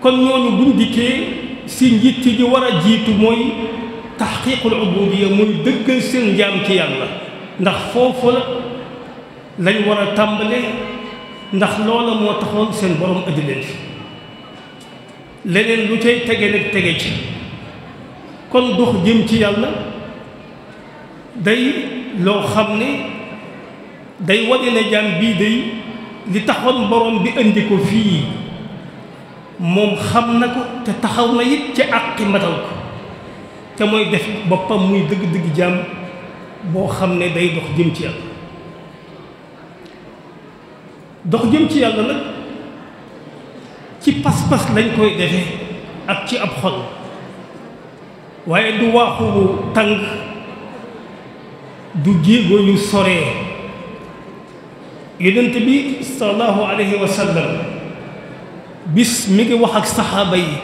kon ñooñu buñ dikkee si njiit ji war a jiitu mooy taxqiqul ubudiyya muy dëggal seen njaam ci yàlla ndax foofu lañ war a tàmbale ndax loola moo taxoon seen borom andi leen fi leneen lu cay tege nag tege ci kon dox jëm ci yàlla day loo xam ne day wane ne jaam bii day li taxoon borom bi andi ko fii moom xam na ko te taxaw na it ci àqi matal ko te mooy def boppam muy dëgg-dëgg jaam boo xam ne day dox jëm ci yàlla. dox jëm ci yàlla nag ci pas-pas lañ koy defee ak ci ab xol waaye du waaxu tàng du jéego yu soree. yonent bi sallallahu alayhi wa sallam bis mi ngi wax ak saxaaba yi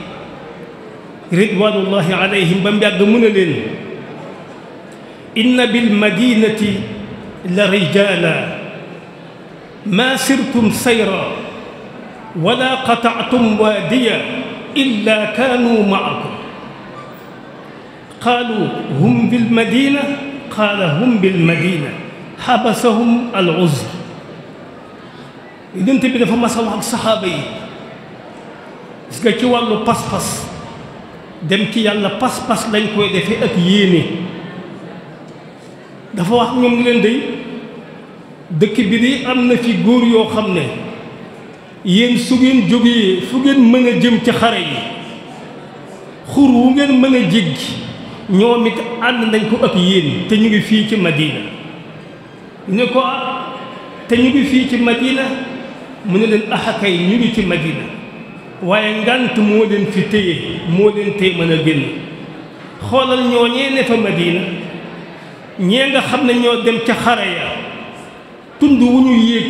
ridwanullahi alayhim ba mu yàgg mu ne leen inna bil madinati la rijala ma sirtum sayra wala qata'tum waadiya illa kaanu ma'akum qaalu hum bil madina qaala hum bil madina xabasahum al uzr. yonent bi dafa mas a wax ak saxaaba yi gis nga ci wàllu pas-pas dem ci yàlla pas-pas lañ koy defee ak yéene. dafa wax ñoom ni leen day dëkk bi di am na fi góor yoo xam ne yéen su ngeen jógee fu ngeen mën a jëm ci xare yi xur wu ngeen mën a jéggi ñoom it ànd nañ ko ak yéen te ñu ngi fii ci Madina. ñu ko te ñu ngi fii ci Madina mu ne leen axakay ñu ngi ci Madina waaye ngant moo leen fi téye moo leen téye mën a génn. xoolal ñooñee ne fa Madina ñee nga xam ne ñoo dem ca xare ya tund wu ñu yéeg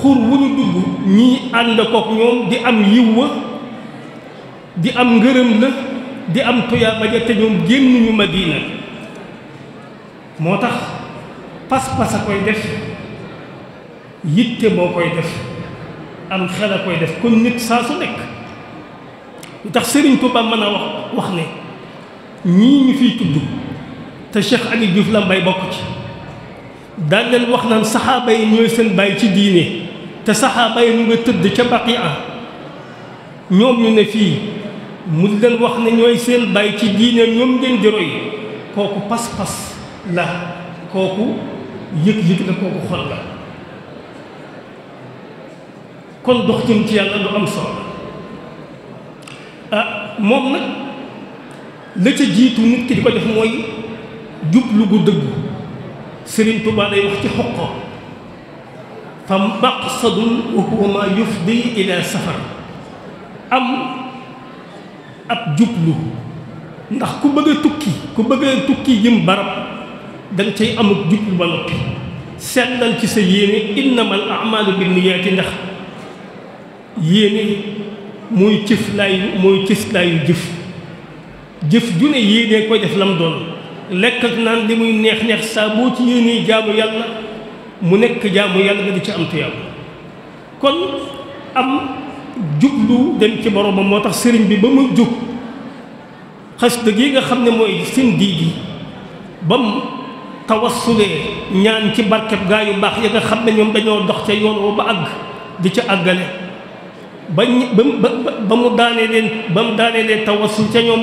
xur wu ñu dugg ñii ànd kook ñoom di am yiw wa di am ngërëm la di am tuyaaba ja te ñoom génnuñu Madina. moo tax pas-pas a koy def yitte moo koy def am xel a koy def kon nit saa su nekk lu tax Sëriñ Tuubaa mën a wax ne ñii ñu fiy tudd te Cheikh Ali Diouf Lambaye bokk ci daan leen wax naan saxaaba yi ñooy seen bàyyi ci diine te saxaaba yi ñu nga tëdd ca Baqiya ñoom ñu ne fii mu leen wax ne ñooy seen bàyyi ci diine ñoom ngeen di roy kooku pas-pas la kooku yëg-yëg la kooku xol la. kon dox jëm ci yàlla lu am solo moom nag la ca jiitu nit ki di ko def mooy jublu gu dëggu. Sëriñ Tuubaa day wax ci xoqo fa maqsadun wa huwa ma yufdi ila safar am ab jublu ndax ku bëgg a tukki jëm barab danga cay amuk jublu ba noppi sellal ci sa yéene innamal a'maalu binniyaati ndax yéene mooy cëslaayu jëf ju ne yéene koy def lam doon lekk ak naan li muy neex neex saa boo ci yéene jaamu yàlla mu nekk jaamu yàlla nga di ci am tuyaaba kon am jublu dem ci boromam moo tax sëriñ bi ba mu jug xasida gi nga xam ne mooy seen diigi ba mu tawassulee ñaan ci barkeb gaa yu baax ya nga xam ne ñoom dañoo dox ca yoon woo ba àgg di ca àggale ba mu daanee leen tawassul ca ñoom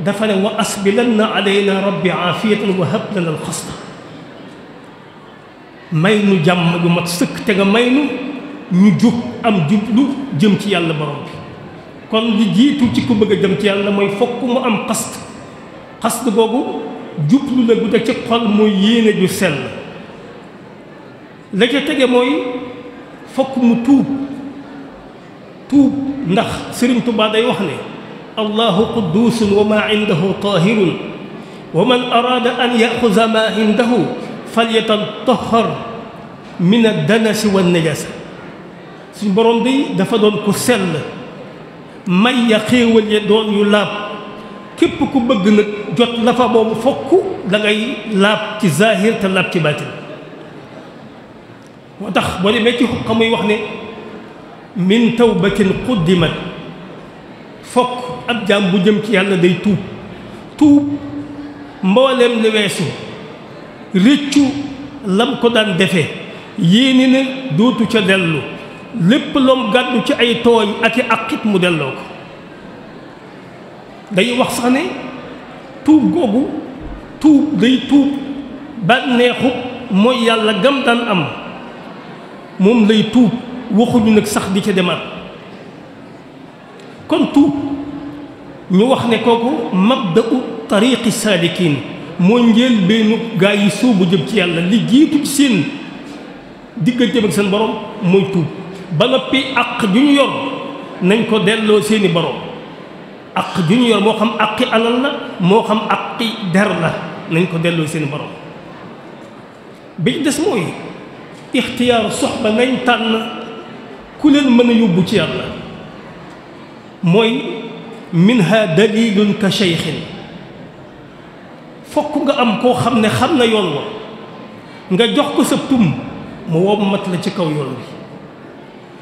dafa ne wa asbilanna alayna rabbi aafiyatan wa hab lana alxasna may nu jàmm ju mat sëkk te nga may nu ñu jub am jublu jëm ci yàlla borom bi kon li jiitu ci ku bëgg a jëm ci yàlla mooy fokk mu am xasd googu jublu la gu da ci xol mooy yéene ju sell la ca tege mooy fokk mu tuub ndax Sëriñ Tuubaa day wax ne allahu qudduusun wa maa indahu taahirun wa man araada an yaxuza maa indahu falyataطahhar min ad-danasi wan-najaasa suñ borom day dafa doon ku sell may ya xéewal ya doon yu laab képp ku bëgg nag jot la fa boobu fokk da ngay laab ci zahir te laab ci baatin moo tax boo demee ci xamuy wax ne min tawbatin quddimat fokk ab jaam bu jëm ci yàlla day tuub mbooleem li weesu réccu lam ko daan defee yéeni ne dootu ca dellu lépp loom gàddu ci ay tooñ ak i àqit mu delloo ko day wax sax ne tuub googu day tuub bànneexu mooy yàlla gam daan am moom lay tuub waxuñu nag sax di ca demaat kon tuub ñu wax ne kooku mabda'u tariqi saalikiin moo njël benn gaa yi sóobu jëm ci yàlla li jiitu ci seen diggante ak seen borom mooy tuub ba noppi àq ju ñu yor nañ ko delloo seeni borom àq ju ñu yor moo xam àqi alal la moo xam àqi der la nañ ko delloo seeni borom bi ci des mooy ixtiyaaru soxba nañ tànn ku leen mën a yóbbu ci yàlla mooy minha dalilun ka cheykhin fokk nga am koo xam ne xam na yoon wa nga jox ko sa tum mu wom mat la ci kaw yoon bi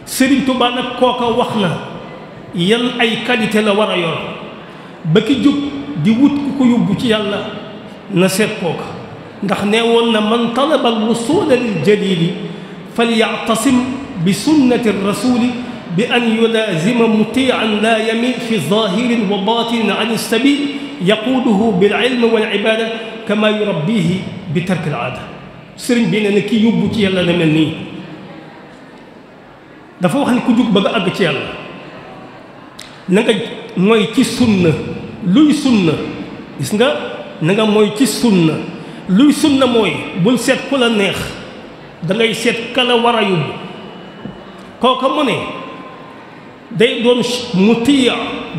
Sëriñ Tuubaa nag kooka wax na yan ay qualité la war a yor ba ki jóg di wut ku ko yóbbu ci yàlla na seet kooka ndax nee woon na man talaba al wusula lil jalili falyactasim bi sunnati rasuli bi an yulaazima mutian la yamil fi zahirin wa batinin an sabil yaquuduhu bil ilmi wal ibada kama yurabbihi bi tarki al aada sëriñ bi nee na kii yóbbu ci yàlla na mel nii dafa wax ne ku jug bëgg a àgg ci yàlla na nga mooy ci sunna luy sunna gis nga na nga mooy ci sunna luy sunna mooy bul seet ku la neex da ngay seet kala war a yóbbu kooka mu ne day doon mutiya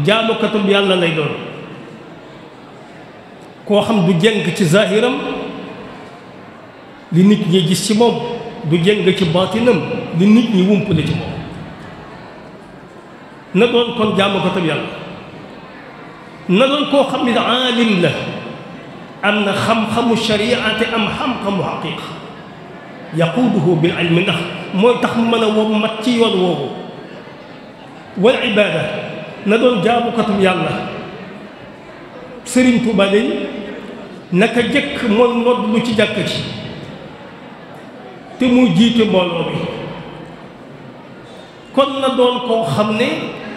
jaamukatub yàlla lay doon koo xam du jeng ci zahiram li nit ñi gis ci moom du jeng ci baatinam li nit ñi wumpale ci moom na doon kon jaamukatub yàlla na doon koo xam ne aalim la am na xam-xamu shariati am xam-xamu xaqiqa yaquuduhu bil ilmi ndax mooy tax mu mën a wom mat ci yoon woowu wal ibaada na doon jaamukatub yàlla Sëriñ Tuubaa day naka jëkk mooy nodd lu ci jàkk ci te muy jiite mbooloo bi kon na doon koo xam ne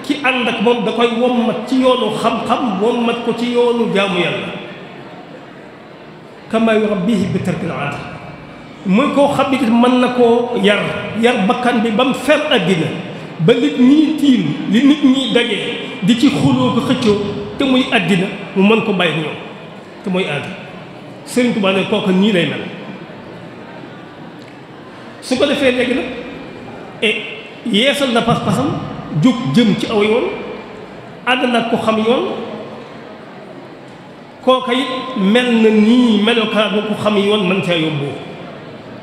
ki ànd ak moom da koy wommat ci yoonu xam-xam wommat ko ci yoonu jaamu yàlla kama yurabbihi bi tarkil aada muy koo xam ne mën na koo yar bakkan bi ba mu fer àddina ba nit ñi tiim li nit ñi daje di ci xuloo ko xëccoo te muy àddina mu mën ko bàyyi ñoom te mooy aada Sëriñ Tuubaa ne kooku nii lay mel su ko defee léegi nag yeesal na pas-pasam jóg jëm ci aw yoon ànd nag ko xam yoon kooka it mel na nii melokaanu ko xam yoon mën caa yóbbu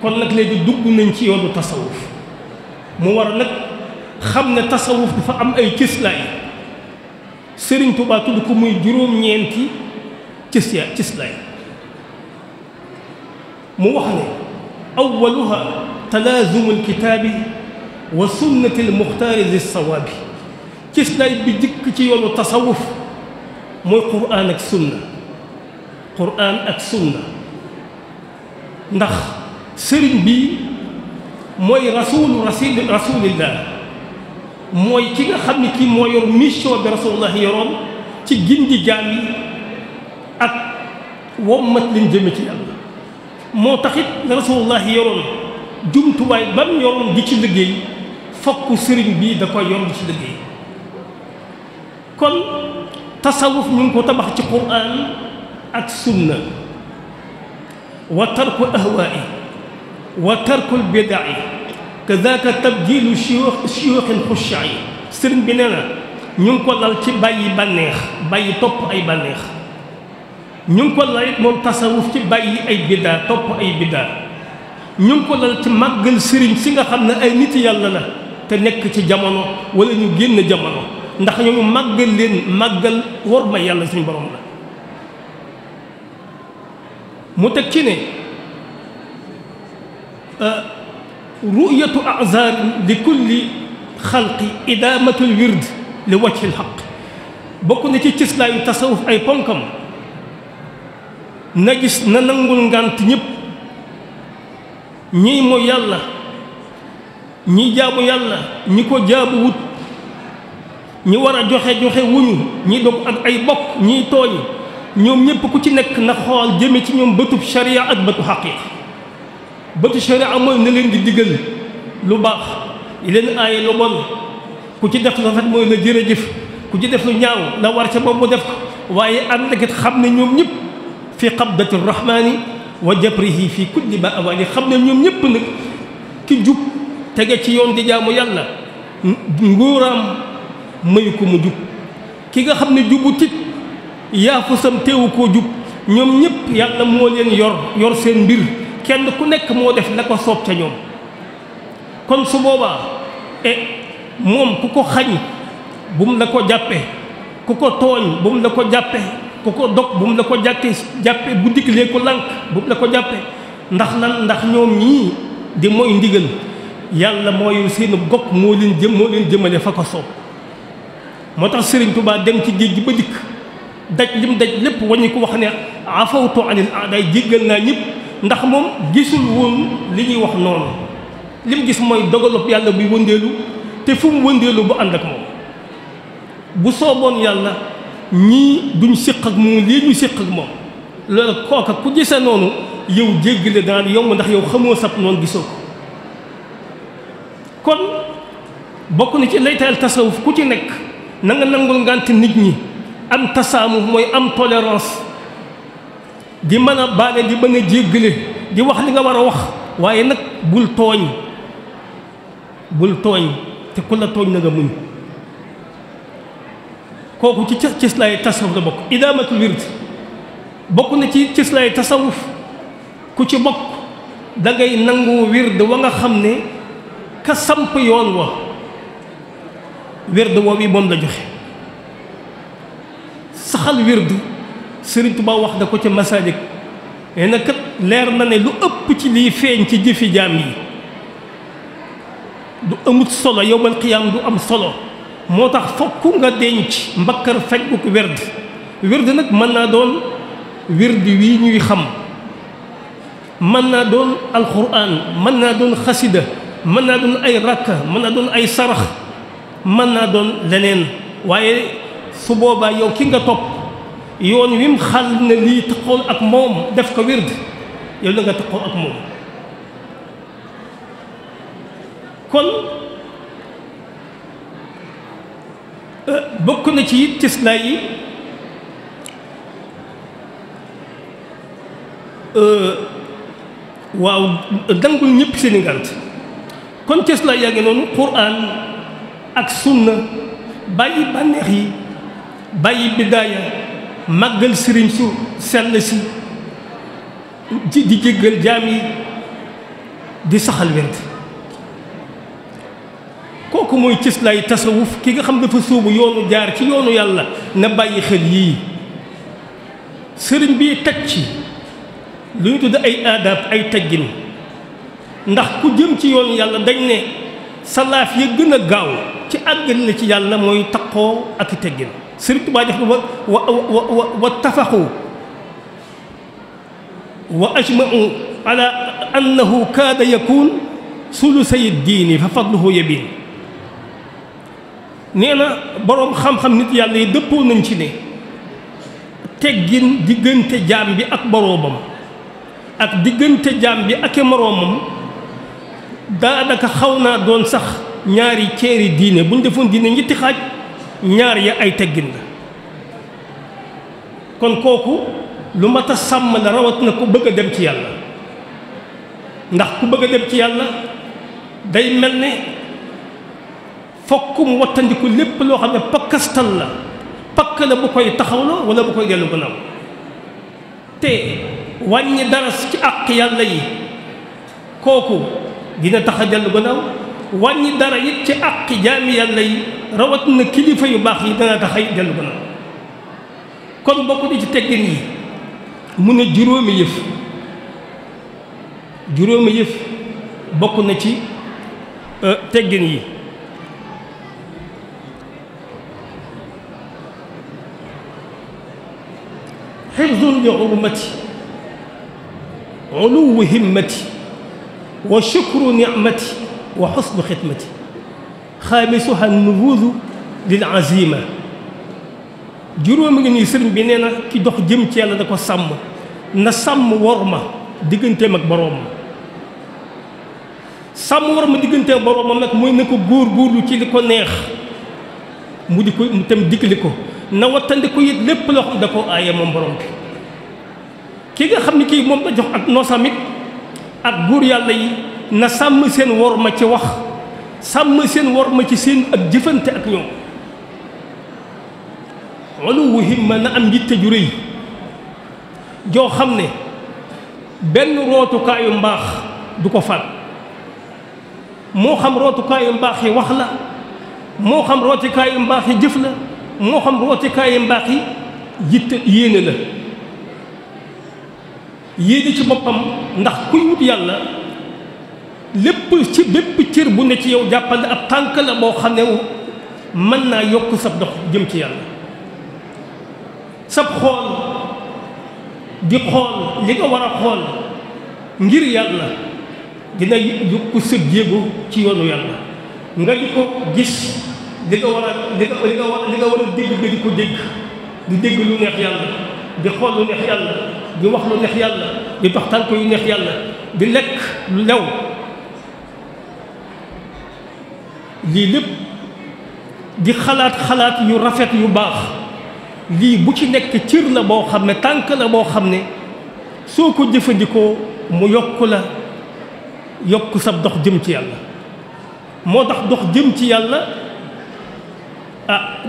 kon nag léegi dugg nañ ci yoonu tasawuf mu war nag xam ne tasawuf dafa am ay cëslaay Sëriñ Tuubaa tudd ko muy juróom-ñeenti cëslaay mu wax ne awwaluha talaazumu alkitaabi wa sunnati almuxtaari li sawaabi cëslaay bi jëkk ci yoonu tasawuf mooy quraan ak sunna ndax sëriñ bi mooy rasulillah mooy ki nga xam ne kii moo yor mission bi rasulullah yoroon ci gindi jaam yi ak wommat leen jëme ci yàlla moo taxit rasulullah yoroon jumtuwaay ba mu yoroon di ci liggéey fokk sëriñ bi da koy yor di ci liggéey kon tasawuf ñu ngi ko tabax ci quraan ak sunna wa tarku ahwaai wa tarku lbidaai kadaka tabdilu shuyuuxin xushaay sëriñ bi nee na ñu ngi ko lal ci bàyyi bànneex bàyyi topp ay bànneex ñu ngi ko lal it moom tasawuf ci bàyyi ay biddaa topp ay biddaa ñu ngi ko lal ci màggal sëriñ si nga xam ne ay nit yàlla la te nekk ci jamono wala ñu génn jamono ndax ñooñu màggal leen màggal war ma yàlla suñu borom la mu teg ci ne ru'yatu a'zar li kulli xalqi idaamatul wird li wajhi lxaq bokk na ci cëslaayu tasawuf ay ponkam na gis na nangul ngànt ñëpp ñii mooy yàlla ñi jaamu yàlla ñi ko jaabu wut ñi war a joxe wuñu ñi dog ak ay bokk ñiy tooñ ñoom ñëpp ku ci nekk na xool jëme ci ñoom bëtub sharia ak bëtu xaqiiqa bëtu sharia mooy na leen di diggal lu baax yi leen aaye lu bon ku ci def lu rafet mooy la jërëjëf ku ci def lu ñaaw la war ca moom mu def ko waaye ànd ak it xam ne ñoom ñëpp fi qabdati rahmani wa jabrihi fi kulli ma awali xam ne ñoom ñëpp nag ki jub tege ci yoon di jaamu yàlla nguuraam mayu ko mu jub ki nga xam ne jubu tit yaafusam teewu koo jub ñoom ñëpp yàlla moo leen yor seen mbir kenn ku nekk moo def la ko soob ca ñoom kon su boobaa moom ku ko xañ bu mu la ko jàppe ku ko tooñ bu mu la ko jàppe ku ko dog bu mu la ko jàppe bu diglee ko lànk bu mu la ko jàppe ndax lan ndax ñoom ñii di mooy ndigal yàlla mooy seen gopp moo leen jëmale fa ko soob moo tax Sëriñ Tuubaa dem ci géej gi ba dikk daj lim daj lépp waññi ko wax ne afawtu anil aaday jéggal naa ñëpp ndax moom gisul woon li ñuy wax noonu lim gis mooy dogalub yàlla buy wëndeelu te fu mu wëndeelu bu ànd ak moom bu sooboon yàlla ñii duñ séq ak moom lii ñu séq ak moom loolu kooka ku gisee noonu yow jéggale daan yomb ndax yow xamoo sab noonu gisoo ko kon bokk na ci laytaal tasawuf ku ci nekk na nga nangul ngànt nit ñi am tasaamu mooy am tolérance di mën a baale di mën a jéggale di wax li nga war a wax waaye nag bul tooñ te ku la tooñ na nga muñ kooku ci cëslaay tasawuf la bokk idaamatul wird bokk na ci cëslaay tasawuf ku ci bokk da ngay nangu wird wa nga xam ne ka samp yoon wa wird woowu yi moom la joxe saxal wird Sëriñ Tuubaa wax da ko ca Masaalik nee na kat leer na ne lu ëpp ci liy feeñ ci jëfi jaam yi du amut solo yowmal qiyaam du am solo moo tax fokk nga denc mbakkar fekk ko wird nag mën naa doon wird wii ñuy xam mën naa doon alquran mën naa doon xasida mën naa doon ay rakka mën naa doon ay sarax mën naa doon leneen waaye su boobaa yow ki nga topp yoon wi mu xal na lii taxool ak moom def ko wird yow la nga taxool ak moom kon bokk na ci it cëslaay yi waaw dangul ñëpp seeni ngànt kon cëslaay yaa ngi noonu Qur'an ak sunna bàyyi bànneex yi bàyyi bidaaya màggal sëriñ su sell si di jéggal jaam yi di saxal werd kooku mooy cëslaay tasawuf ki nga xam dafa sóobu yoonu jaar ci yoonu yàlla na bàyyi xel yii sëriñ bi teg ci lu ñu tudd ay aadaab ay teggin ndax ku jëm ci yoonu yàlla dañ ne salaaf ya gën a gaaw ci àggal la ci yàlla mooy taqoo ak i teggin Sëriñ Tuubaa def wa tafaxu wa ajmau ala annahu kaada yakun sulusay diini fa fadluhu yabin nee na boroom xam-xam nit yàlla yi dëppoo nañ ci ne teggin diggante jaam bi ak boroomam ak diggante jaam bi ak moroomam daanaka xaw naa doon sax ñaari ceeri diine bu ñu defoon diine ñetti xaaj ñaar ya ay teggin la kon kooku lu mat a sàmm la rawat na ku bëgg a dem ci yàlla ndax ku bëgg a dem ci yàlla day mel ne fokk mu wattandiku lépp loo xam ne pakkastal la pakk la bu koy taxawloo wala bu koy dellu gannaaw te wàññi dara ci àq yàlla yi kooku dina tax a dellu gannaaw wàññi dara it ci àq jaami yàlla yi rawat na kilifa yu baax yi dana tax a dellu gannaaw kon bokk di ci teggin yi mu ne juróomi yëf bokk na ci teggin yi xifdun li hurmati uluwu himmati wa shukru nicmati wa xusnu xidmati xaamisuha nufuudu lil azima juróomi ngi nii sëriñ bi nee na ki dox jëm ci yàlla da ko sàmm na sàmm wor ma digganteem ak boroomam sàmm war ma digganteem ak boroomam nag mooy na ko góor-góorlu ci li ko neex mu di ko mu tam dikkali ko na wattandi ko it lépp loo xam da ko aaye moom borom bi ki nga xam ne kii moom la jox ak noosamit ak góor yàlla yi na sàmm seen worma ci wax sàmm seen worma ci seen ak jëfante ak ñoom uluwu himma na am yitte ju rëy joo xam ne benn rootukaayu mbaax du ko faat moo xam rootukaayu mbaax yi wax la moo xam rootukaayu mbaax yi jëf la moo xam rootukaayu mbaax yi yitte yéene la yéene ci boppam ndax kuy wut yàlla lépp ci bépp cër bu ne ci yow jàppal ne ab tànk la boo xam ne mën naa yokk sab dox jëm ci yàlla sab xool di xool li nga war a xool ngir yàlla dina yokk sa jéego ci yoonu yàlla nga di ko gis li nga war a dégg nga di ko dégg di dégg lu neex yàlla di xool lu neex yàlla di wax lu neex yàlla di dox tànk yu neex yàlla di lekk lu lew lii lépp di xalaat yu rafet yu baax lii bu ci nekk cër la boo xam ne tànk la boo xam ne soo ko jëfandikoo mu yokk la yokk sab dox jëm ci yàlla moo tax dox jëm ci yàlla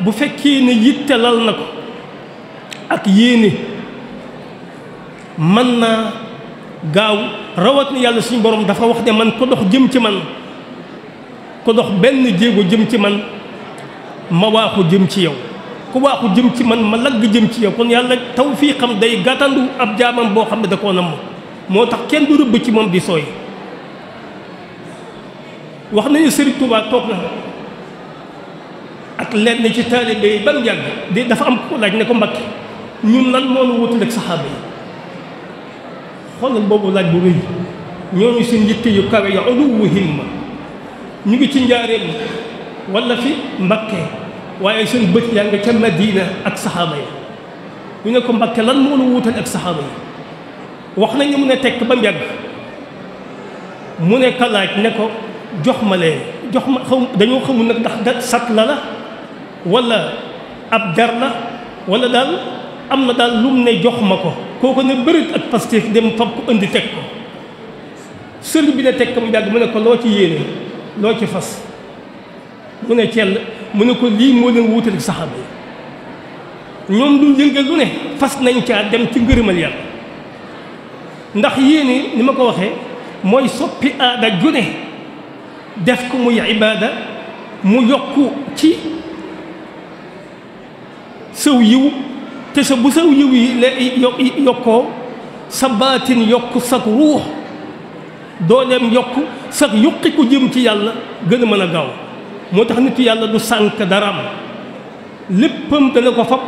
bu fekkee ne yittelal na ko ak yéene mën naa gaaw rawat ni yàlla suñu borom dafa wax ne man ko dox jëm ci man ko dox benn jéego jëm ci man ma waaxu jëm ci yow ku waaxu jëm ci man ma lagg jëm ci yow kon yàlla tawfiiqam day gàttandu ab jaamam boo xam ne da koo namm moo tax kenn du rëbb ci moom di sooy wax nañu Sëriñ Tuubaa toog na ak lenn ci taalibe yi ban yàgg di dafa am ko laaj ne ko Mbakke ñun lan moo nu wutal ak saxaaba yi xoolal boobu laaj bu rëy ñooñu seen yitte yu kawe ya uluwu himma ñu ngi ci njaareem wala fi Mbakke waaye seen bët yaa nga ca Madina ak saxaaba yi ñu ne ko Mbakke lan moo nu wutal ak saxaaba yi wax nañu mu ne tekk ba mu yàgg mu ne ka laaj ne ko jox ma leen jox ma xaw dañoo xamul nag ndax sat la wala ab jar la wala daal am na daal lum ne jox ma ko kooku ne bërit ak Pastef dem fab ko indi teg ko sëriñ bi ne teg ko mu yàgg mu ne ko loo ci yéene loo ci fas mu ne cell mu ne ko lii moo leen wuutale saxaaba yi ñoom du yëngal lu ne fas nañ caa dem ci ngërëmal yàlla ndax yéene ni ma ko waxee mooy soppi aada june def ko muy ibaada mu yokku ci saw yiw te sa bu saw yiw yi yokkoo sa baatin yokk sag ruux dooleem yokk sag yuqi ko jëm ci yàlla gën a mën a gaaw moo tax nitu yàlla du sànk daraam léppam dana ko fab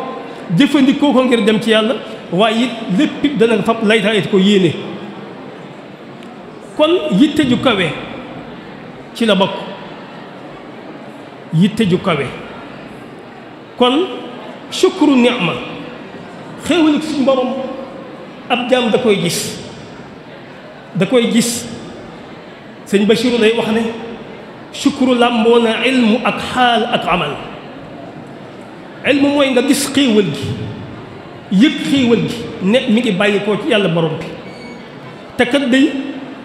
jëfandikoo ko ngir dem ci yàlla waaye it lépp dana ko fab laytaayit ko yéene kon yitte ju kawe ci la bokk yitte ju kawe kon shukru ni'ma xéewal suñu borom ab jaam da koy gis sëñ Bachiru day wax ne shukru làmboo na ilmu ak xaal ak amal ilmu mooy nga gis xéewal gi yëg xéewal gi ne mi ngi bàyyi koo ci yàlla borom bi te kat day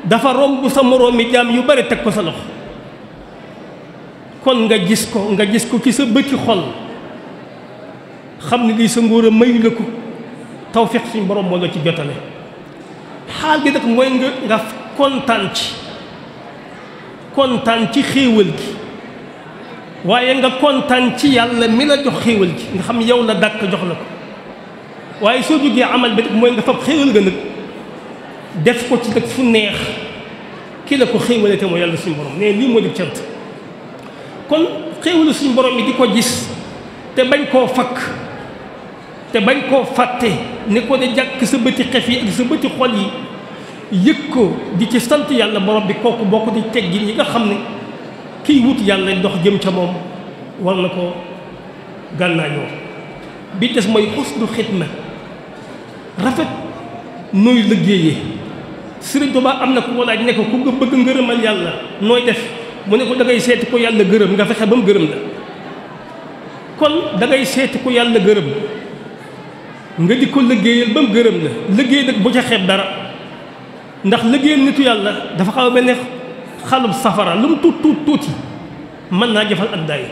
dafa romb sa moroomi jaam yu bari teg ko sa loxo kon nga gis ko ci sa bëti xol xam ne lii sa ngóor a mayu la ko tawfeex suñu borom moo la ci jotale xaal gi nag mooy nga kontaan ci xéewal gi waaye nga kontaan ci yàlla mi la jox xéewal gi nga xam yow la dàkk jox la ko waaye soo jógee amal bi nag mooy nga fab xéewal ga nag def ko ci nag fu neex ki la ko xéewale te mooy yàlla suñu borom ne lii moo di cant kon xéewalu suñu borom yi di ko gis te bañ koo fakk te bañ koo fàtte ni ko di jàkk sa bëti xef yi ak sa bëti xol yi yëg ko di ci sant yàlla borom bi kooku bokk di teggin yi nga xam ne kiy wut yàlla dox jëm ca moom war na ko gànnaayoo bi des mooy xusnu xidma rafet nooy liggéeyee Sëriñ Tuubaa am na ku ko laaj ne ko ku nga bëgg ngërëmal yàlla nooy def mu ne ko da ngay seeti ko yàlla gërëm nga fexe ba mu gërëm la kon da ngay seeti ko yàlla gërëm nga di ko liggéeyal ba mu gërëm la liggéey nag bu ca xeeb dara ndax liggéeyal nitu yàlla dafa xaw a mel ne xalub safara lu mu tuuti mën naa jëfal ak daay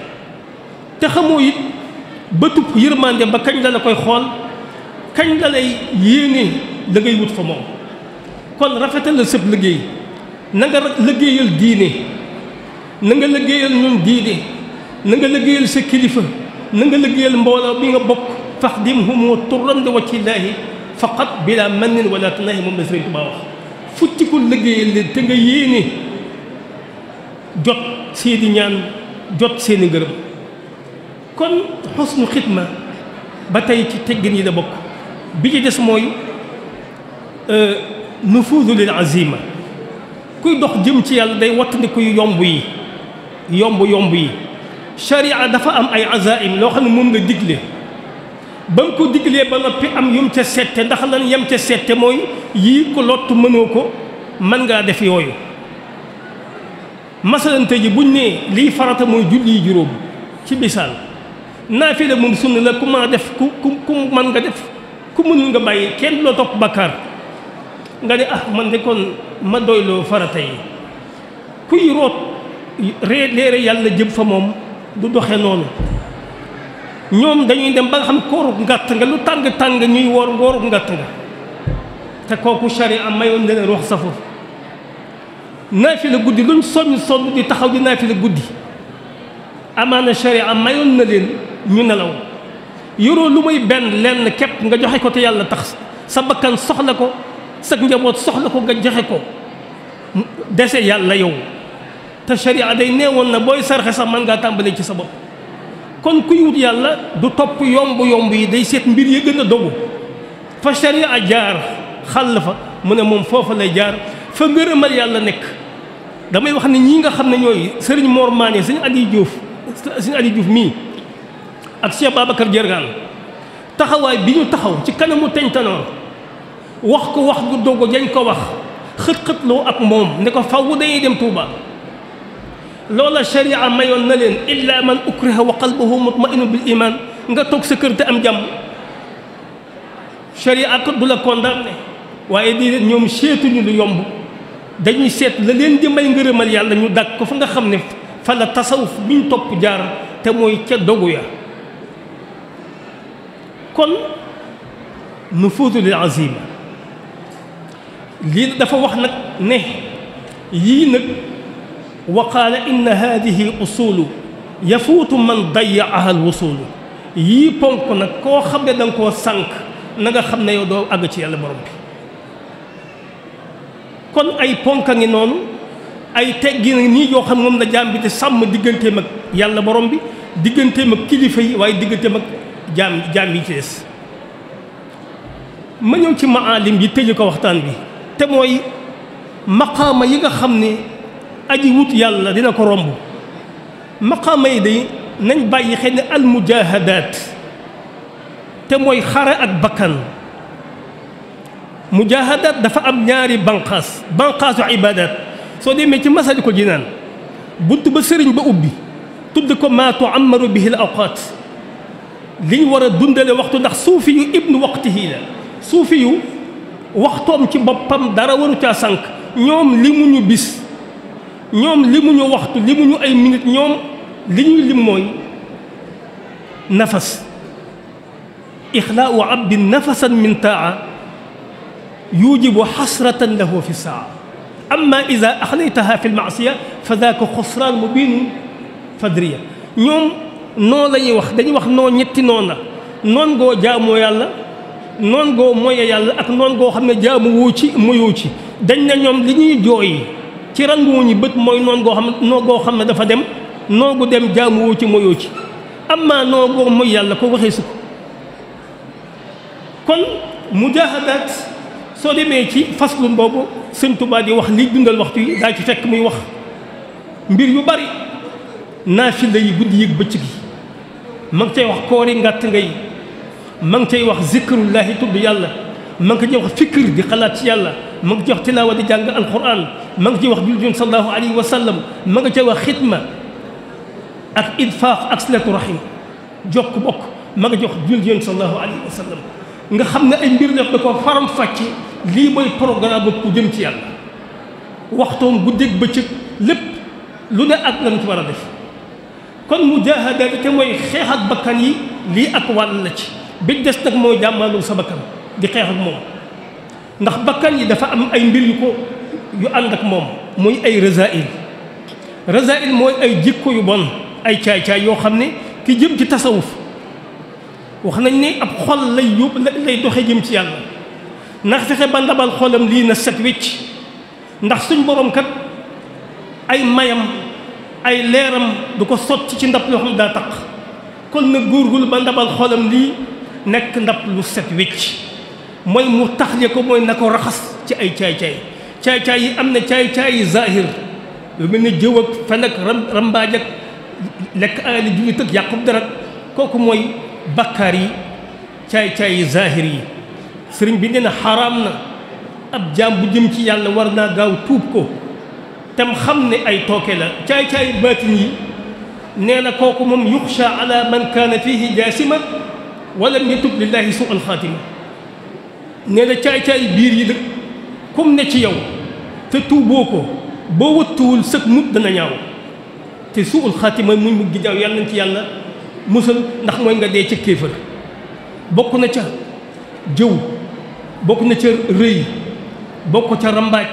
te xamoo it bëtub yërmande ba kañ la koy xool kañ la lay yéene da ngay wut fa moom kon rafetal la sëb liggéey na nga liggéeyal diine na nga liggéeyal ñun diine na nga liggéeyal sa kilifa na nga liggéeyal mbooloo bi nga bokk faxdimhumu turran li wajhillaahi faqat bila mannin wala tanaahi moom la Sëriñ Tuubaa wax futti ko liggéeyal leen te nga yéene jot seeni ñaan jot seeni ngërëm kon xusnu xidma ba tey ci teggin yi la bokk bi ci des mooy nufuudu lil azima kuy dox jëm ci yàlla day wattandiku yomb yi sharia dafa am ay azaim loo xam ne moom nga digle ba nga ko diglee ba noppi am yum ca sette ndax lan yem ca sette mooy yii ko lottu mënoo ko mën ngaa def yooyu masalante ji buñ ne lii farata mooy julli juróom ci misaal naafila moom sunna la ku mën a def ku mën nga def ku mënul nga bàyyi kenn loo topp bakkaar nga ne man de kon ma doyloo farata yi kuy root leere yàlla jëm fa moom du doxe noonu ñoom dañuy dem ba nga xam kooru ngàtt nga lu tàng ñuy woor ngooru ngàtt nga te kooku sharia mayoon na leen wax safur naafila guddi luñ sonn di taxaw di naafila guddi amaana sharia mayoon na leen ñu nelaw yoroo lu muy benn lenn képp nga joxe ko te yàlla tax sa bakkan soxla ko sa njaboot soxla ko nga joxe ko dese yàlla yow te sharia day neewoon na booy sarxe sax mën ngaa tàmbalee ci sa bopp kon kuy wut yàlla du topp yomb yi day seet mbir yi gën a dogu fa sharia jaar xàll fa mu ne moom foofa lay jaar fa ngërëmal yàlla nekk damay wax ne ñii nga xam ne ñooy sëriñ Mor Mané sëñ Aliou Diouf mii ak Cheikh Babacar Diergane taxawaay bi ñu taxaw ci kanamu teñtanoor wax ko wax gu dogu jañ ko wax xët-xëtloo ak moom ne ko faww dañuy dem Touba loola sharia mayoon na leen illa man ukriha wa qalbuhu mutmainu bil iman nga toog sa kër te am jàmm sharia ko du la condamné waaye di ñoom seetuñu lu yomb dañuy seet la leen di may ngërëmal yàlla ñu dàq ko fa nga xam ne fa la tasawuf biñ topp jaar te mooy ca dogu ya kon nufuudu lil azima lii dafa wax nag ne yii nag wa qaala inna hadihi usulu yafuutu man dayaaha alwusulu yii ponk nag koo xam ne da nga koo sànq na nga xam ne yow doo àgg ci yàlla borom bi kon ay ponk a ngi noonu ay teggi na nii yoo xam moom la jaam bi di sàmm digganteem ak yàlla borom bi digganteem ak kilifa yi waaye digganteem ak jaam yi ci des ma ñëw ci maalim yi tëj ko waxtaan bi te mooy maqaama yi nga xam ne aji wut yàlla dina ko romb maqaama yi day nañ bàyyi xel ne almujahadaat te mooy xare ak bakkan mujahadaat dafa am ñaari banqaasu ibaadaat soo demee ci Masaalikul Jinaan bunt ba sëriñ ba ubbi tudd ko maa tuammaru bihi l awqaat liñ war a dundale waxtu ndax suufi yu ibnu waqtihi la suufi yu waxtoom ci boppam dara waru caa sànq ñoom limuñu bis ñoom limuñu waxtu limuñu ay minute ñoom li ñuy lim mooy nafas ixlaau abdin nafasan min taa yujibu xasratan lahu fi saa amma ida axlaytaha fi lmaasiya fa daaka xusraan mubin fadriya ñoom noonu la ñuy wax dañuy wax noo ñetti noon la noon goo jaamoo yàlla noon goo moye yàlla ak noon goo xam ne jaamu woo ci moyoo ci dañ na ñoom li ñuy jooy ci ranguwu ñi bët mooy noon goo xam ne dafa dem noon gu dem jaamu woo ci moyoo ci amma noon goo mooy yàlla ko waxee su ko kon mujahadaat soo demee ci faslu boobu Sëñ Tuubaa di wax liy dundal waxtu yi daa ci fekk muy wax mbir yu bari naafila yi guddi yëg bëccëg yi ma ngi cay wax koori ngàtt ngay ma ngi cay wax zikrullahi tudd yàlla ma ngi cay wax fikr di xalaat ci yàlla ma ngi cay wax tilaawa di jàng alquran ma ngi cay wax julli sallallahu alayhi wa sallam ma ngi cay wax xidma ak idfaaq ak silatu rahim jokk bokk ma ngi cay wax julli sallallahu alayhi wa sallam nga xam ne ay mbir def da ko faram fàcce lii mooy programme ku jëm ci yàlla waxtoom guddeeg bëccëg lépp lu ne ak lan ci war a def kon mujaahada bi te mooy xeex ak bakkan yi lii ak wàll la ci bi des nag mooy jàmmalu sa bakkan di xeex ak moom ndax bakkan yi dafa am ay mbir yu ànd ak moom muy ay rasail mooy ay jikko yu bon ay caay-caay yoo xam ne ki jëm ci tasawuf wax nañ ne ab xol lay yóbbu lay doxe jëm ci yàlla ndax fexe ba ndabal xolam lii na set wecc ndax suñ borom kat ay mayam ay leeram du ko sotti ci ndab loo xam ne daa taq kon na góorgul ba ndabal xolam lii nekk ndab lu set wecc mooy mu taxle ko mooy na ko raxas ci ay caay-caay yi am na caay-caay yi zahir lu mel ne jëw ak fen ak rambaaj ak lekk alali jullit ak yàqub dara kooku mooy bakkaar yi caay-caay yi zahir yi sëriñ bi nee na xaraam na ab jaam bu jëm ci yàlla war naa gaaw tuub ko tam xam ne ay tooke la caay-caay baatin yi nee na kooku moom yuxsha ala man kaana fihi jaasima walam yatub lillahi su al xaatima nee na caay-caay biir yi nag comme ne ci yow te tuuboo ko boo wattuwul sëg mut dana ñaaw te su al xaatima muy mugg gi jaaw yàlla nañ ci yàlla musal ndax mooy nga dee ca kéefër bokk na ca jëw bokk na ca rëy bokk ca rambaaj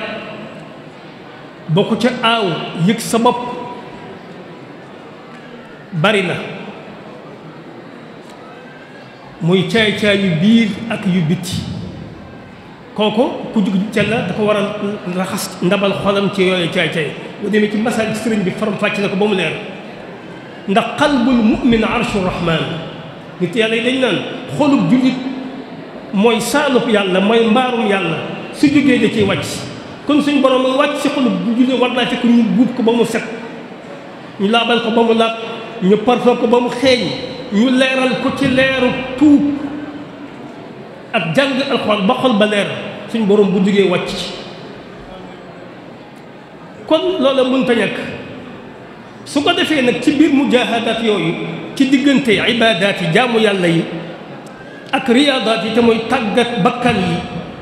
bokk ca aaw yëg sa bopp bari na muy caay-caay yu biir ak yu bitti kooku ku jug ca la dafa war a raxas ndabal xolam ci yooyu caay-caay boo demee ci masal sëriñ bi faram fàcc na ko ba mu leer ndax qalbul mu'min arshu rahman nit yàlla yi dañ naan xolub jullit mooy saalub yàlla mooy mbaarum yàlla su jógee da ciy wàcc kon suñ borom mu wàcc si xolub bu jullit war naa fekk ñu buub ko ba mu set ñu laabal ko ba mu laab ñu parfum ko ba mu xeeñ ñu leeral ko ci leeru tuub ak jàng alxuraan ba xol ba leer suñ borom bu jógee wàcc kon loola mënta ñàkk su ko defee nag ci biir mujaahadat yooyu ci diggante ibaadaat yi jaamu yàlla yi ak riyaadaat yi te mooy tàggat bakkan yi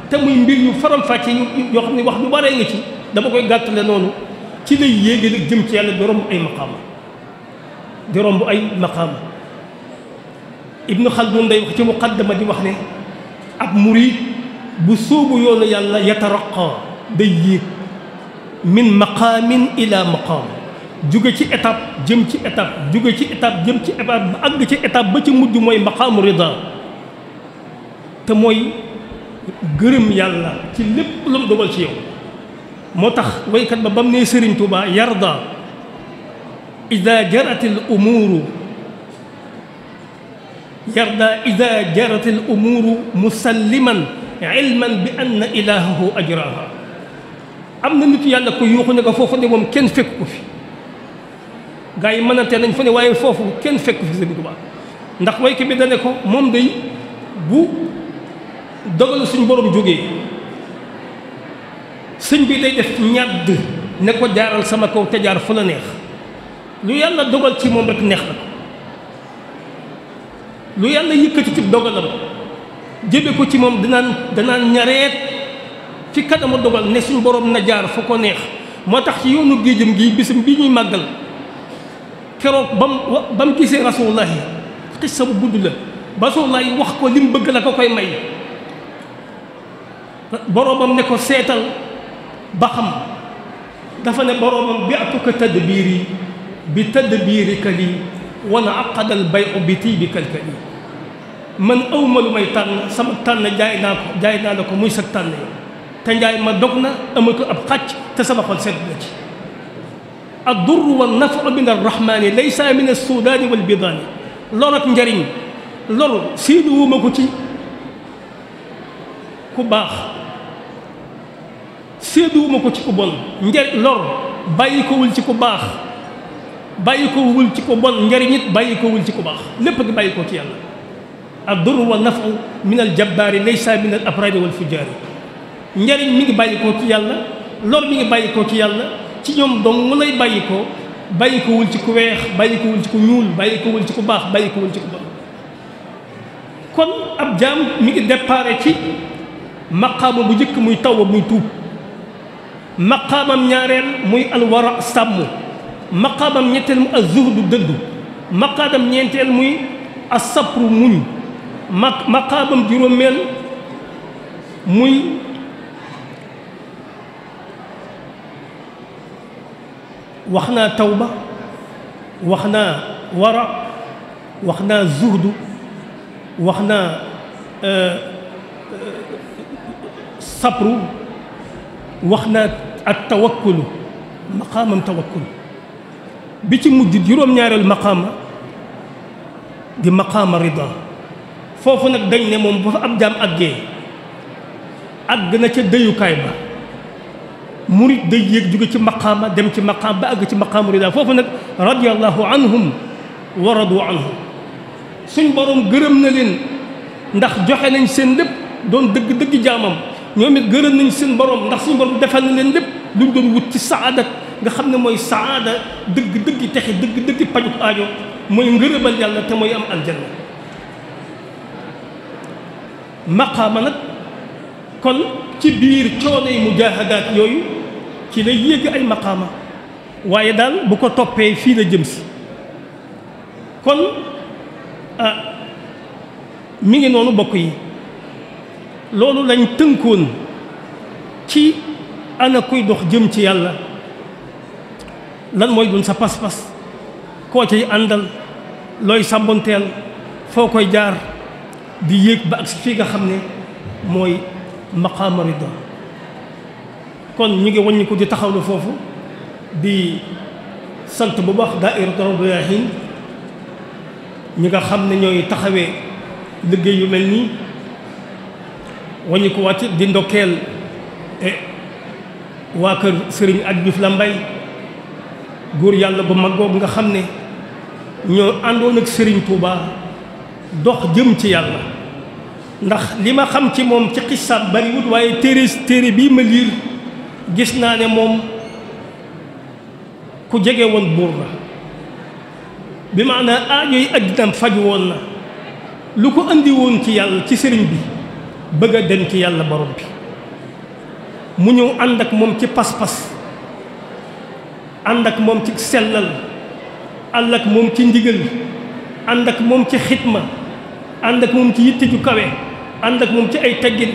te muy mbir yu faram-fàcce yoo xam ne wax lu baree nga ci dama koy gàttale noonu ci lay yéege nag jëm ci yàlla di romb ay maqaama di romb ay maqaama Ibnu Xaldun day wax ci muqaddama di wax ne ab murid bu sóobu yoonu yàlla yataraqa day yéeg min maqaamin ila maqaam jóge ci étape jëm ci étape jóge ci étape jëm ci étape ba àgg ci étape ba ci mujj mooy maqaamu rida te mooy gërëm yàlla ci lépp lu mu dogal ci yow moo tax waykat ba bam nee Sëriñ Tuubaa yarda ida jaratil umuuru yarda ida jaratil umuuru musalliman ilman bi anna ilahahu ajraha am na nit yàlla ko yuuxu ne ko foofu de moom kenn fekk ko fi gaa yi mënante nañ fa ne waaye foofu kenn fekk fi Sëriñ Tuubaa ndax waykat bi dane ko moom day bu dogal suñ borom jógee sëñ bi day def ñàdd ne ko jaaral sama kaw te jaar fu la neex lu yàlla dogal ci moom rek neex na ko lu yàlla yëkkati ci dogalam jëbe ko ci moom danaan ñareet fi kanamu dogal ne suñ borom na jaar fu ko neex moo tax ci yoonu géejëm gi bisam bi ñuy màggal keroog ba mu gisee rasulullahi xissa bu gudd la rasulullahi wax ko li mu bëgg la ko koy may boroomam ne ko seetal ba xam dafa ne boroomam bi atuka tadbiiri bi tadbiirika lii wana aqadal bayu bi tii bi kalkali man awma lu may tànn sama tànn jaay naa la ko muy sa tànn te njaay ma dog na amatu ab xàcc te sama xol sedd na ci addurru wa nafu min arrahmani laysa min assudaani wal bidaani lor ak njariñ lor siiduwuma ko ci ku baax séeduwuma ko ci ku bon lor bàyyi ko wul ci ku baax bàyyi ko wul ci ku bon njariñ it bàyyi ko wul ci ku baax lépp gi bàyyi ko ci yàlla ad-durru wa nafu min al-jabbaari laysa min al-abraari wal fujjaari njariñ mi ngi bàyyi ko ci yàlla lor mi ngi bàyyi ko ci yàlla ci ñoom dong mu lay bàyyi ko wul ci ku weex bàyyi ko wul ci ku ñuul bàyyi ko wul ci ku baax bàyyi ko wul ci ku bon kon ab jaam mi ngi déparé ci maqaama bu njëkk muy tawba muy tuub maqaamam ñaareel muy alwara sàmm maqaamam ñetteel mu az-zuhdu dëddu maqaamam ñeenteel muy as-sabru muñ maqaamam juróomeel muy wax naa tawba wax naa wara wax naa zuhdu wax naa sabru wax naa ak tawakkulu maqaamam tawakkulu bi ci mujj juróom-ñaareelu maqaama di maqaama rida foofu nag dañ ne moom bu fa ab jaam àggee àgg na ca dëyukaay ba murit day yéeg jóge ci maqaama dem ci maqaam ba àgg ci maqaama rida foofu nag radiyallahu anhum wa radu anhu suñ borom gërëm na leen ndax joxe nañ seen lépp doon dëgg-dëgg jaamam ñoom it gërëm nañ seen borom ndax suñu borom defal na leen lépp luñ doon wut ci saadat nga xam ne mooy saada dëgg-dëgg texe dëgg-dëgg pajut aajo mooy ngërëbal yàlla te mooy am aljanna maqaama nag kon ci biir coono yi mujaahadaat yooyu ci lay yéeg ay maqaama waaye daal bu ko toppee fii la jëm si kon mi ngi noonu bokk yi loolu lañ tënkoon ci ana kuy dox jëm ci yàlla lan mooy doon sa pas-pas koo cay àndal looy sàmbonteel foo koy jaar di yéeg ba ak si fii nga xam ne mooy maqaama rida kon ñu ngi wàññi ko di taxawlu foofu di sant bu baax daayiratu Rawdu Rayaahiin ñi nga xam ne ñooy taxawee liggéey yu mel nii wàññi ko wàcc di ndokkeel waa kër Sëriñ Aj Juuf Lambay góor yàlla bu mag boobu nga xam ne ñoo àndoon ak Sëriñ Tuuba dox jëm ci yàlla ndax li ma xam ci moom ci xissaat bariwut waaye téere bii ma liir gis naa ne moom ku jege woon buur la bi maanaam aajo yi addinam faju woon na lu ko andi woon ci yàlla ci sëriñ bi bëgg a dem ci yàlla borom bi mu ñëw ànd ak moom ci pas-pas ànd ak moom ci sellal ànd ak moom ci ndigal ànd ak moom ci xitma ànd ak moom ci yitte ju kawe ànd ak moom ci ay teggin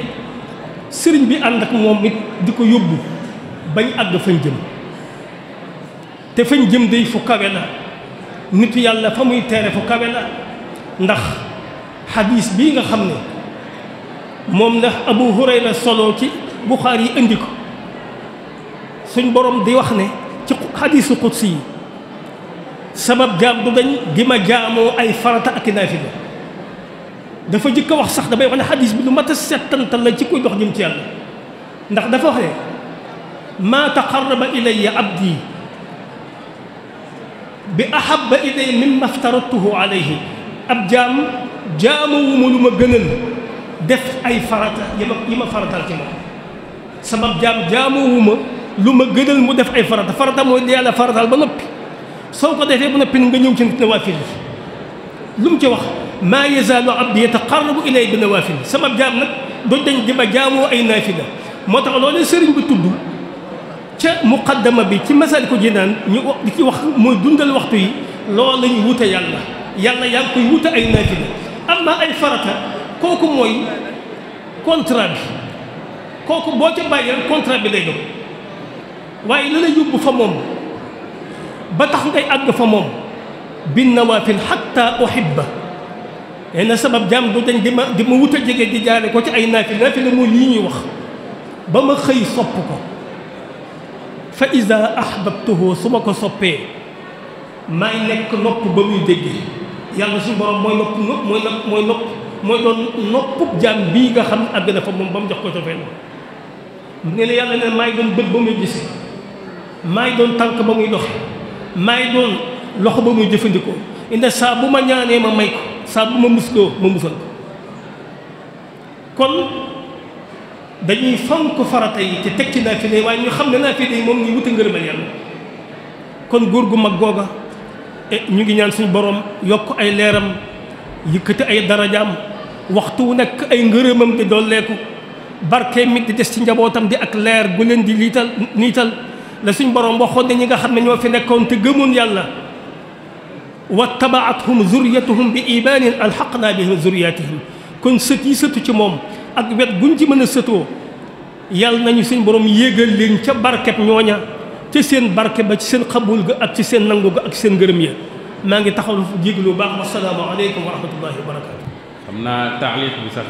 sëriñ bi ànd ak moom it di ko yóbbu bañ àgg fañ jëm te fañ jëm day fu kawe la nitu yàlla fa muy teere fu kawe la ndax xadiis bii nga xam ne moom la Abu Hurayra solo ci Buxaari yi indi ko suñ borom di wax ne ci xadiisu qudsi yi sabab jaam du dañ di ma jaamoo ay farata ak naafila dafa jëkk a wax sax damay wax ne xadiis bi lu mat a settantal la ci koy dox jëm ci yàlla ndax dafa wax ne maa taqarraba ilayya abdi bi ahabba ilayya mimma aftaradtuhu alayhi ab jaam jaamowuma lu ma gënal def ay farata yi ma faratal ci moom sabab jaam jaamowuma lu ma gënal mu def ay farata mooy li yàlla faratal ba noppi soo ko defee ba noppi nga ñëw ci nawaafil lu mu ci wax maa yazaalu abdi yataqarrabu ilayya bi nawaafil sabab jaam nag doo dañ di ma jaamoo ay naafila moo tax loolu sëriñ bi tudd ca muqaddama bi ci Masaalikul Jinaan ñu di ci wax mooy dundal waxtu yi loolu la ñu wute yàlla yaa ngi koy wute ay naafila amma ay farata kooku mooy contrat bi kooku boo ca bàyyi rek contrat bi lay doon waaye la la yóbbu fa moom ba tax ngay àgg fa moom bin nawaafil hatta uhibba nee na sabab jaam du dañ di ma wut a jege di jaare ko ci ay naafila mooy lii ñuy wax ba ma xëy sopp ko fa iza ahbabtuhu su ma ko soppee maay nekk nopp ba muy déggee yàlla suñu borom mooy doon noppub jaam bii nga xam ne àgg na fa moom ba mu jox ko cofee ne la yàlla ne maay doon bët ba muy gis maay doon tànk ba muy doxe maay doon loxo ba muy jëfandikoo inde saa bu ma ñaanee ma may ko saa bu ma musloo ma musal ko kon dañuy fonk farata yi te teg ci naafile yi waaye ñu xam ne naafile yi moom ñu wuti ngërëmal yàlla kon góor gu mag googa ñu ngi ñaan suñu borom yokk ay leeram yëkkati ay darajaam waxtu wu nekk ay ngërëmam di dolleeku barke mi di des ci njabootam di ak leer gu leen di niital la suñ borom waxoon ne ñi nga xam ne ñoo fi nekkoon te gëmoon yàlla wattabaathum zurriyatuhum bi imaanin alxaqnaa bihim zurriyatihim kon sët yi sëtu ci moom ak wet guñ ci mën a sëtoo yàlla nañu suñ borom yéegal leen ca barkeb ñooña ca seen barke ba ci seen xabul ga ak ci seen nangu ga ak seen ngërëm ya maa ngi taxaw fu jéglu baax wasalaamu aleykum wa rahmatullahi wa barakatu xam naa taaliq bi sax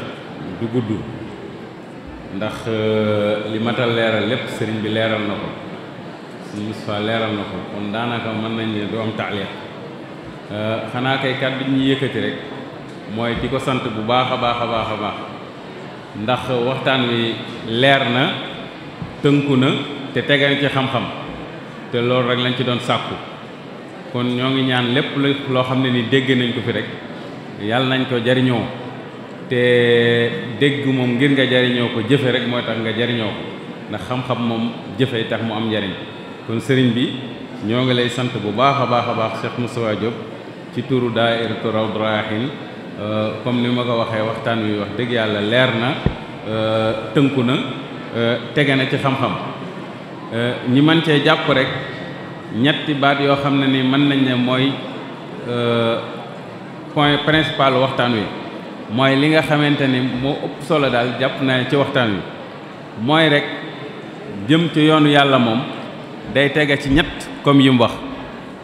du gudd ndax li matal leeral lépp sëriñ bi leeral na ko suñu Moustapha leeral na ko kon daanaka mën nañ ne du am taaliq xanaa kay kàddu ñu yëkkati rek mooy di ko sant bu baax a baax a baax a baax ndax waxtaan wi leer na tënku na te tegal ci xam-xam te loolu rek lañ ci doon sàkku kon ñoo ngi ñaan lépp loo xam ne ni dégg nañ ko fi rek yàlla nañ ko jariñoo te dégg moom ngir nga jariñoo ko jëfe rek mooy tax nga jariñoo ko ndax xam-xam moom jëfe tax mu am njariñ kon sëriñ bi ñoo ngi lay sant bu baax a baax a baax Cheikh Moustapha Diop ci turu daayiratu Rawdu Rayaahiin comme ni ma ko waxee waxtaan wi wax dëgg yàlla leer na tënku na tege na ci xam-xam ñi mën cee jàpp rek ñetti baat yoo xam ne ni mën nañ ne mooy point principal waxtaan wi mooy li nga xamante ni moo ëpp solo daal jàpp naa ci waxtaan wi mooy rek jëm ci yoonu yàlla moom day tege ci ñett comme yi mu wax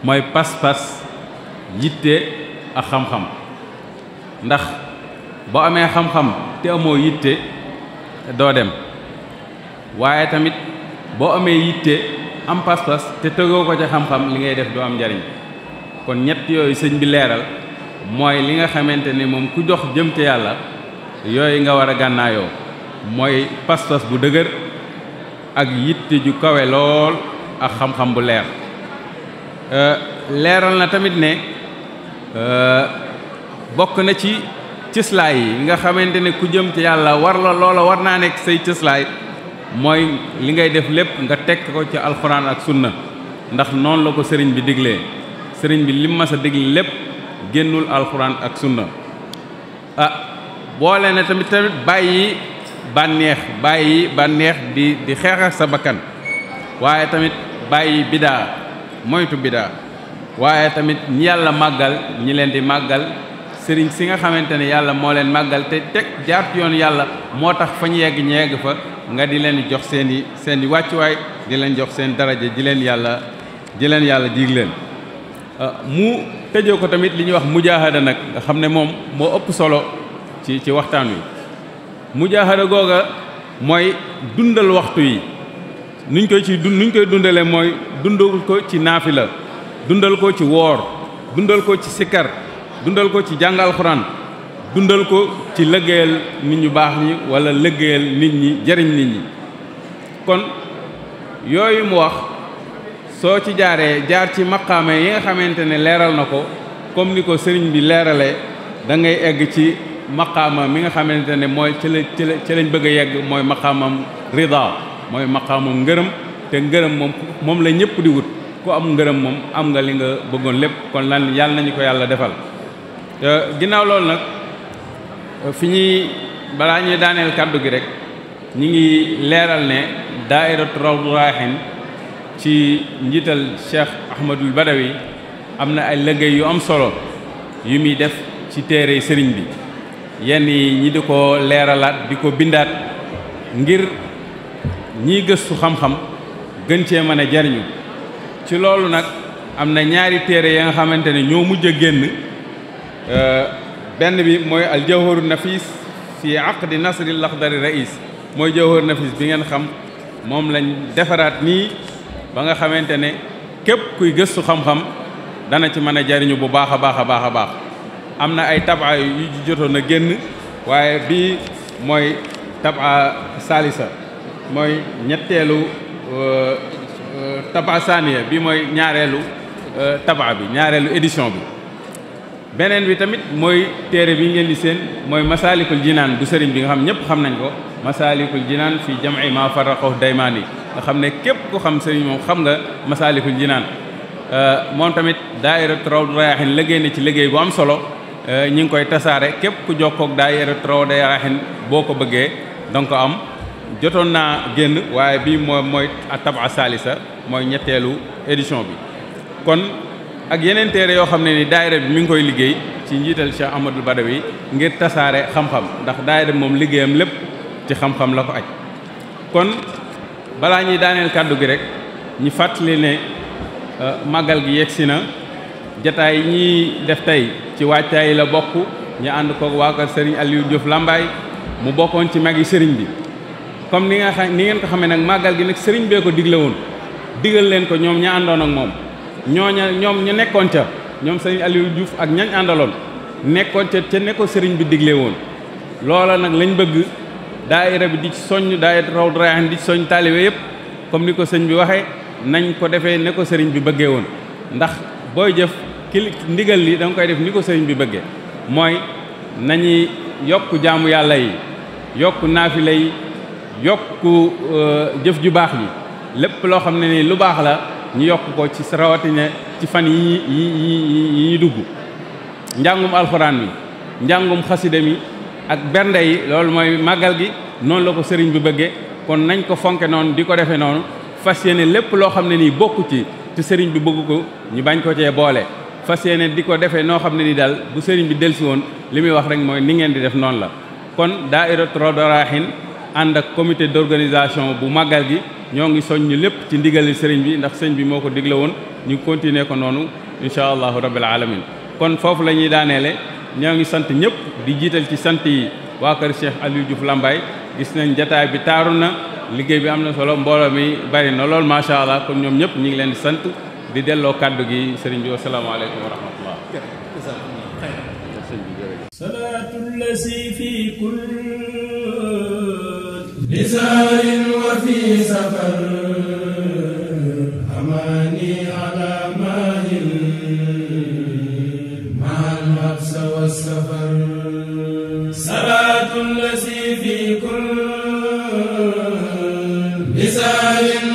mooy pas-pas yitte ak xam-xam ndax boo amee xam-xam te amoo yitte doo dem waaye tamit boo amee yitte am pas-pas te tegoo ko ca xam-xam li ngay def doo am njariñ kon ñett yooyu sëñ bi leeral mooy li nga xamante ni moom ku jox jëm ca yàlla yooyu nga war a gànnaayoo mooy pas-pas bu dëgër ak yitte ju kawe lool ak xam-xam bu leer leeral na tamit ne bokk na ci cëslaay yi nga xamante ne ku jëm ci yàlla war la loola war naa nekk say cëslaay mooy li ngay def lépp nga teg ko ci alxuraan ak sunna ndax noonu la ko sëriñ bi diglee sëriñ bi lim mas a digle lépp génnul alxuraan ak sunna boole na tamit bàyyi bànneex di xeex ak sa bakkan waaye tamit bàyyi bidaa moytu bidaa waaye tamit ñi yàlla màggal ñi leen di màggal sëriñ si nga xamante ne yàlla moo leen màggal te teg jaar ci yoon yàlla moo tax fa ñu yegg ñu yegg fa nga di leen jox seen i wàccuwaay di leen jox seen daraja ji leen yàlla dig leen mu tëjee ko tamit li ñuy wax mujaahada nag nga xam ne moom moo ëpp solo ci waxtaan wi mujaahada googa mooy dundal waxtu yi nuñ koy dundale mooy dundal ko ci naafila dundal ko ci woor dundal ko ci sikkar dundal ko ci jàng alxuraan dundal ko ci liggéeyal nit ñu baax ñi wala liggéeyal nit ñi jariñ nit ñi kon yooyu mu wax soo ci jaar ci maqaame yi nga xamante ne leeral na ko comme ni ko sëriñ bi leeralee da ngay egg ci maqaama mi nga xamante ne mooy ci lañ bëgg a yegg mooy maqaamam rida mooy maqaamam ngërëm te ngërëm moom la ñëpp di wut ku am ngërëm moom am nga li nga bëggoon lépp kon lan yàlla nañu ko yàlla defal ginnaaw loolu nag fi ñuy balaa ñuy daaneel kàddu gi rek ñi ngi leeral ne daairatu Rawdu Rayaahiin ci njiital Cheikh Ahmadul Badawi am na ay liggéey yu am solo yu muy def ci téere sëriñ bi yenn yi ñi di ko leeralaat di ko bindaat ngir ñiy gëstu xam-xam gën cee mën a jariñu ci loolu nag am na ñaari téere ya nga xamante ne ñoo mujj a génn benn bi mooy al jawharu nafis fi aqdi nasri laxdari rais mooy jawharu nafis bi ngeen xam moom lañ defaraat nii ba nga xamante ne képp kuy gëstu xam-xam dana ci mën a jariñu bu baax a baax a baax a baax am na ay tabaa yu jotoon a génn waaye bii mooy tabaa salisa mooy ñetteelu tabaa saniya bi mooy ñaareelu tabaa bi ñaareelu édition bi beneen bi tamit mooy téere bi ngeen di seen mooy masaalikul jinaan bu sëriñ bi nga xam ñëpp xam nañ ko masaalikul jinaan fi jam'i ma farraqahu daymaani nga xam ne képp ku xam sëriñ moom xam nga masaalikul jinaan moom tamit daayiratu Rawdu Rayaahiin liggéey na ci liggéey bu am solo ñi ngi koy tasaare képp ku jokkoog daayira Rawdu Rayaahiin boo ko bëggee donc am jotoon naa génn waaye bii mooy tab'a salisa mooy ñetteelu édition bi. kon ak yeneen téere yoo xam ne ni daayira bi mi ngi koy liggéey ci njiital Cheikh Ahmadul Badawi ngir tasaare xam-xam ndax daayira bi moom liggéeyam lépp ci xam-xam la ko aj kon balaa ñuy daaneel kàddu gi rek ñu fàttali ne màggal gi yegsi na. jataay yi ñuy def tey ci waajtaay la bokk ñu ànd koog waa kër Serigne Aliou Diouf Lambaye mu bokkoon ci mag yi Serigne bi comme ni ngeen ko xamee nag màggal gi nag Serigne bee ko digle woon digal leen ko ñoom ña àndoon ak moom ñoom ñu nekkoon ca ñoom Serigne Aliou Diouf ak ñañ àndaloon nekkoon ca ne ko Serigne bi digle woon loola nag lañ bëgg daayira bi di ci soññ daayira Rawdu Rayaahiin di ci soññ taalibe yëpp comme ni ko sëñ bi waxee nañ ko defee ne ko Serigne bi bëggee woon ndax booy jëf ndigal li da nga koy def ni ko sëriñ bi bëggee mooy nañuy yokk jaamu yàlla yi yokk naafila yi yokk jëf ju baax yi lépp loo xam ne ni lu baax la ñu yokk ko ci rawatina ci fan yi ñu dugg njàngum alxuraan mi njàngum xasida mi ak bernde yi loolu mooy màggal gi noonu la ko sëriñ bi bëggee kon nañ ko fonke noonu di ko defee noonu fas yéene lépp loo xam ne nii bokku ci te sëriñ bi bëgg ko ñu bañ ko cee boole fas yéene di ko defee noo xam ne ni daal bu sëriñ bi delsi woon li muy wax rek mooy ni ngeen di def noonu la kon daayiratu Rawdu Rayaahiin ànd ak comité d'organisation bu màggal gi ñoo ngi soññ lépp ci ndigali sëriñ bi ndax sëñ bi moo ko digle woon ñu continuer ko noonu insha allahu rabbil alamin kon foofu la ñuy daaneele ñoo ngi sant ñëpp di jiital ci sant yi waa kër Cheikh Aliou Diouf Lambaye gis nañ jataay bi taaru na liggéey bi am na solo mbooloo mi bari na lool macha allah kon ñoom ñëpp ñu ngi leen di sant di delloo kàddu gi sëriñ bi wasalaamaaleykum wa rahmatullah. salaatu llazi fi kulli lisaanin wa fi safar amaani ala maahin ma'al mabsa wa safar salaatu llazi fi kulli lisaanin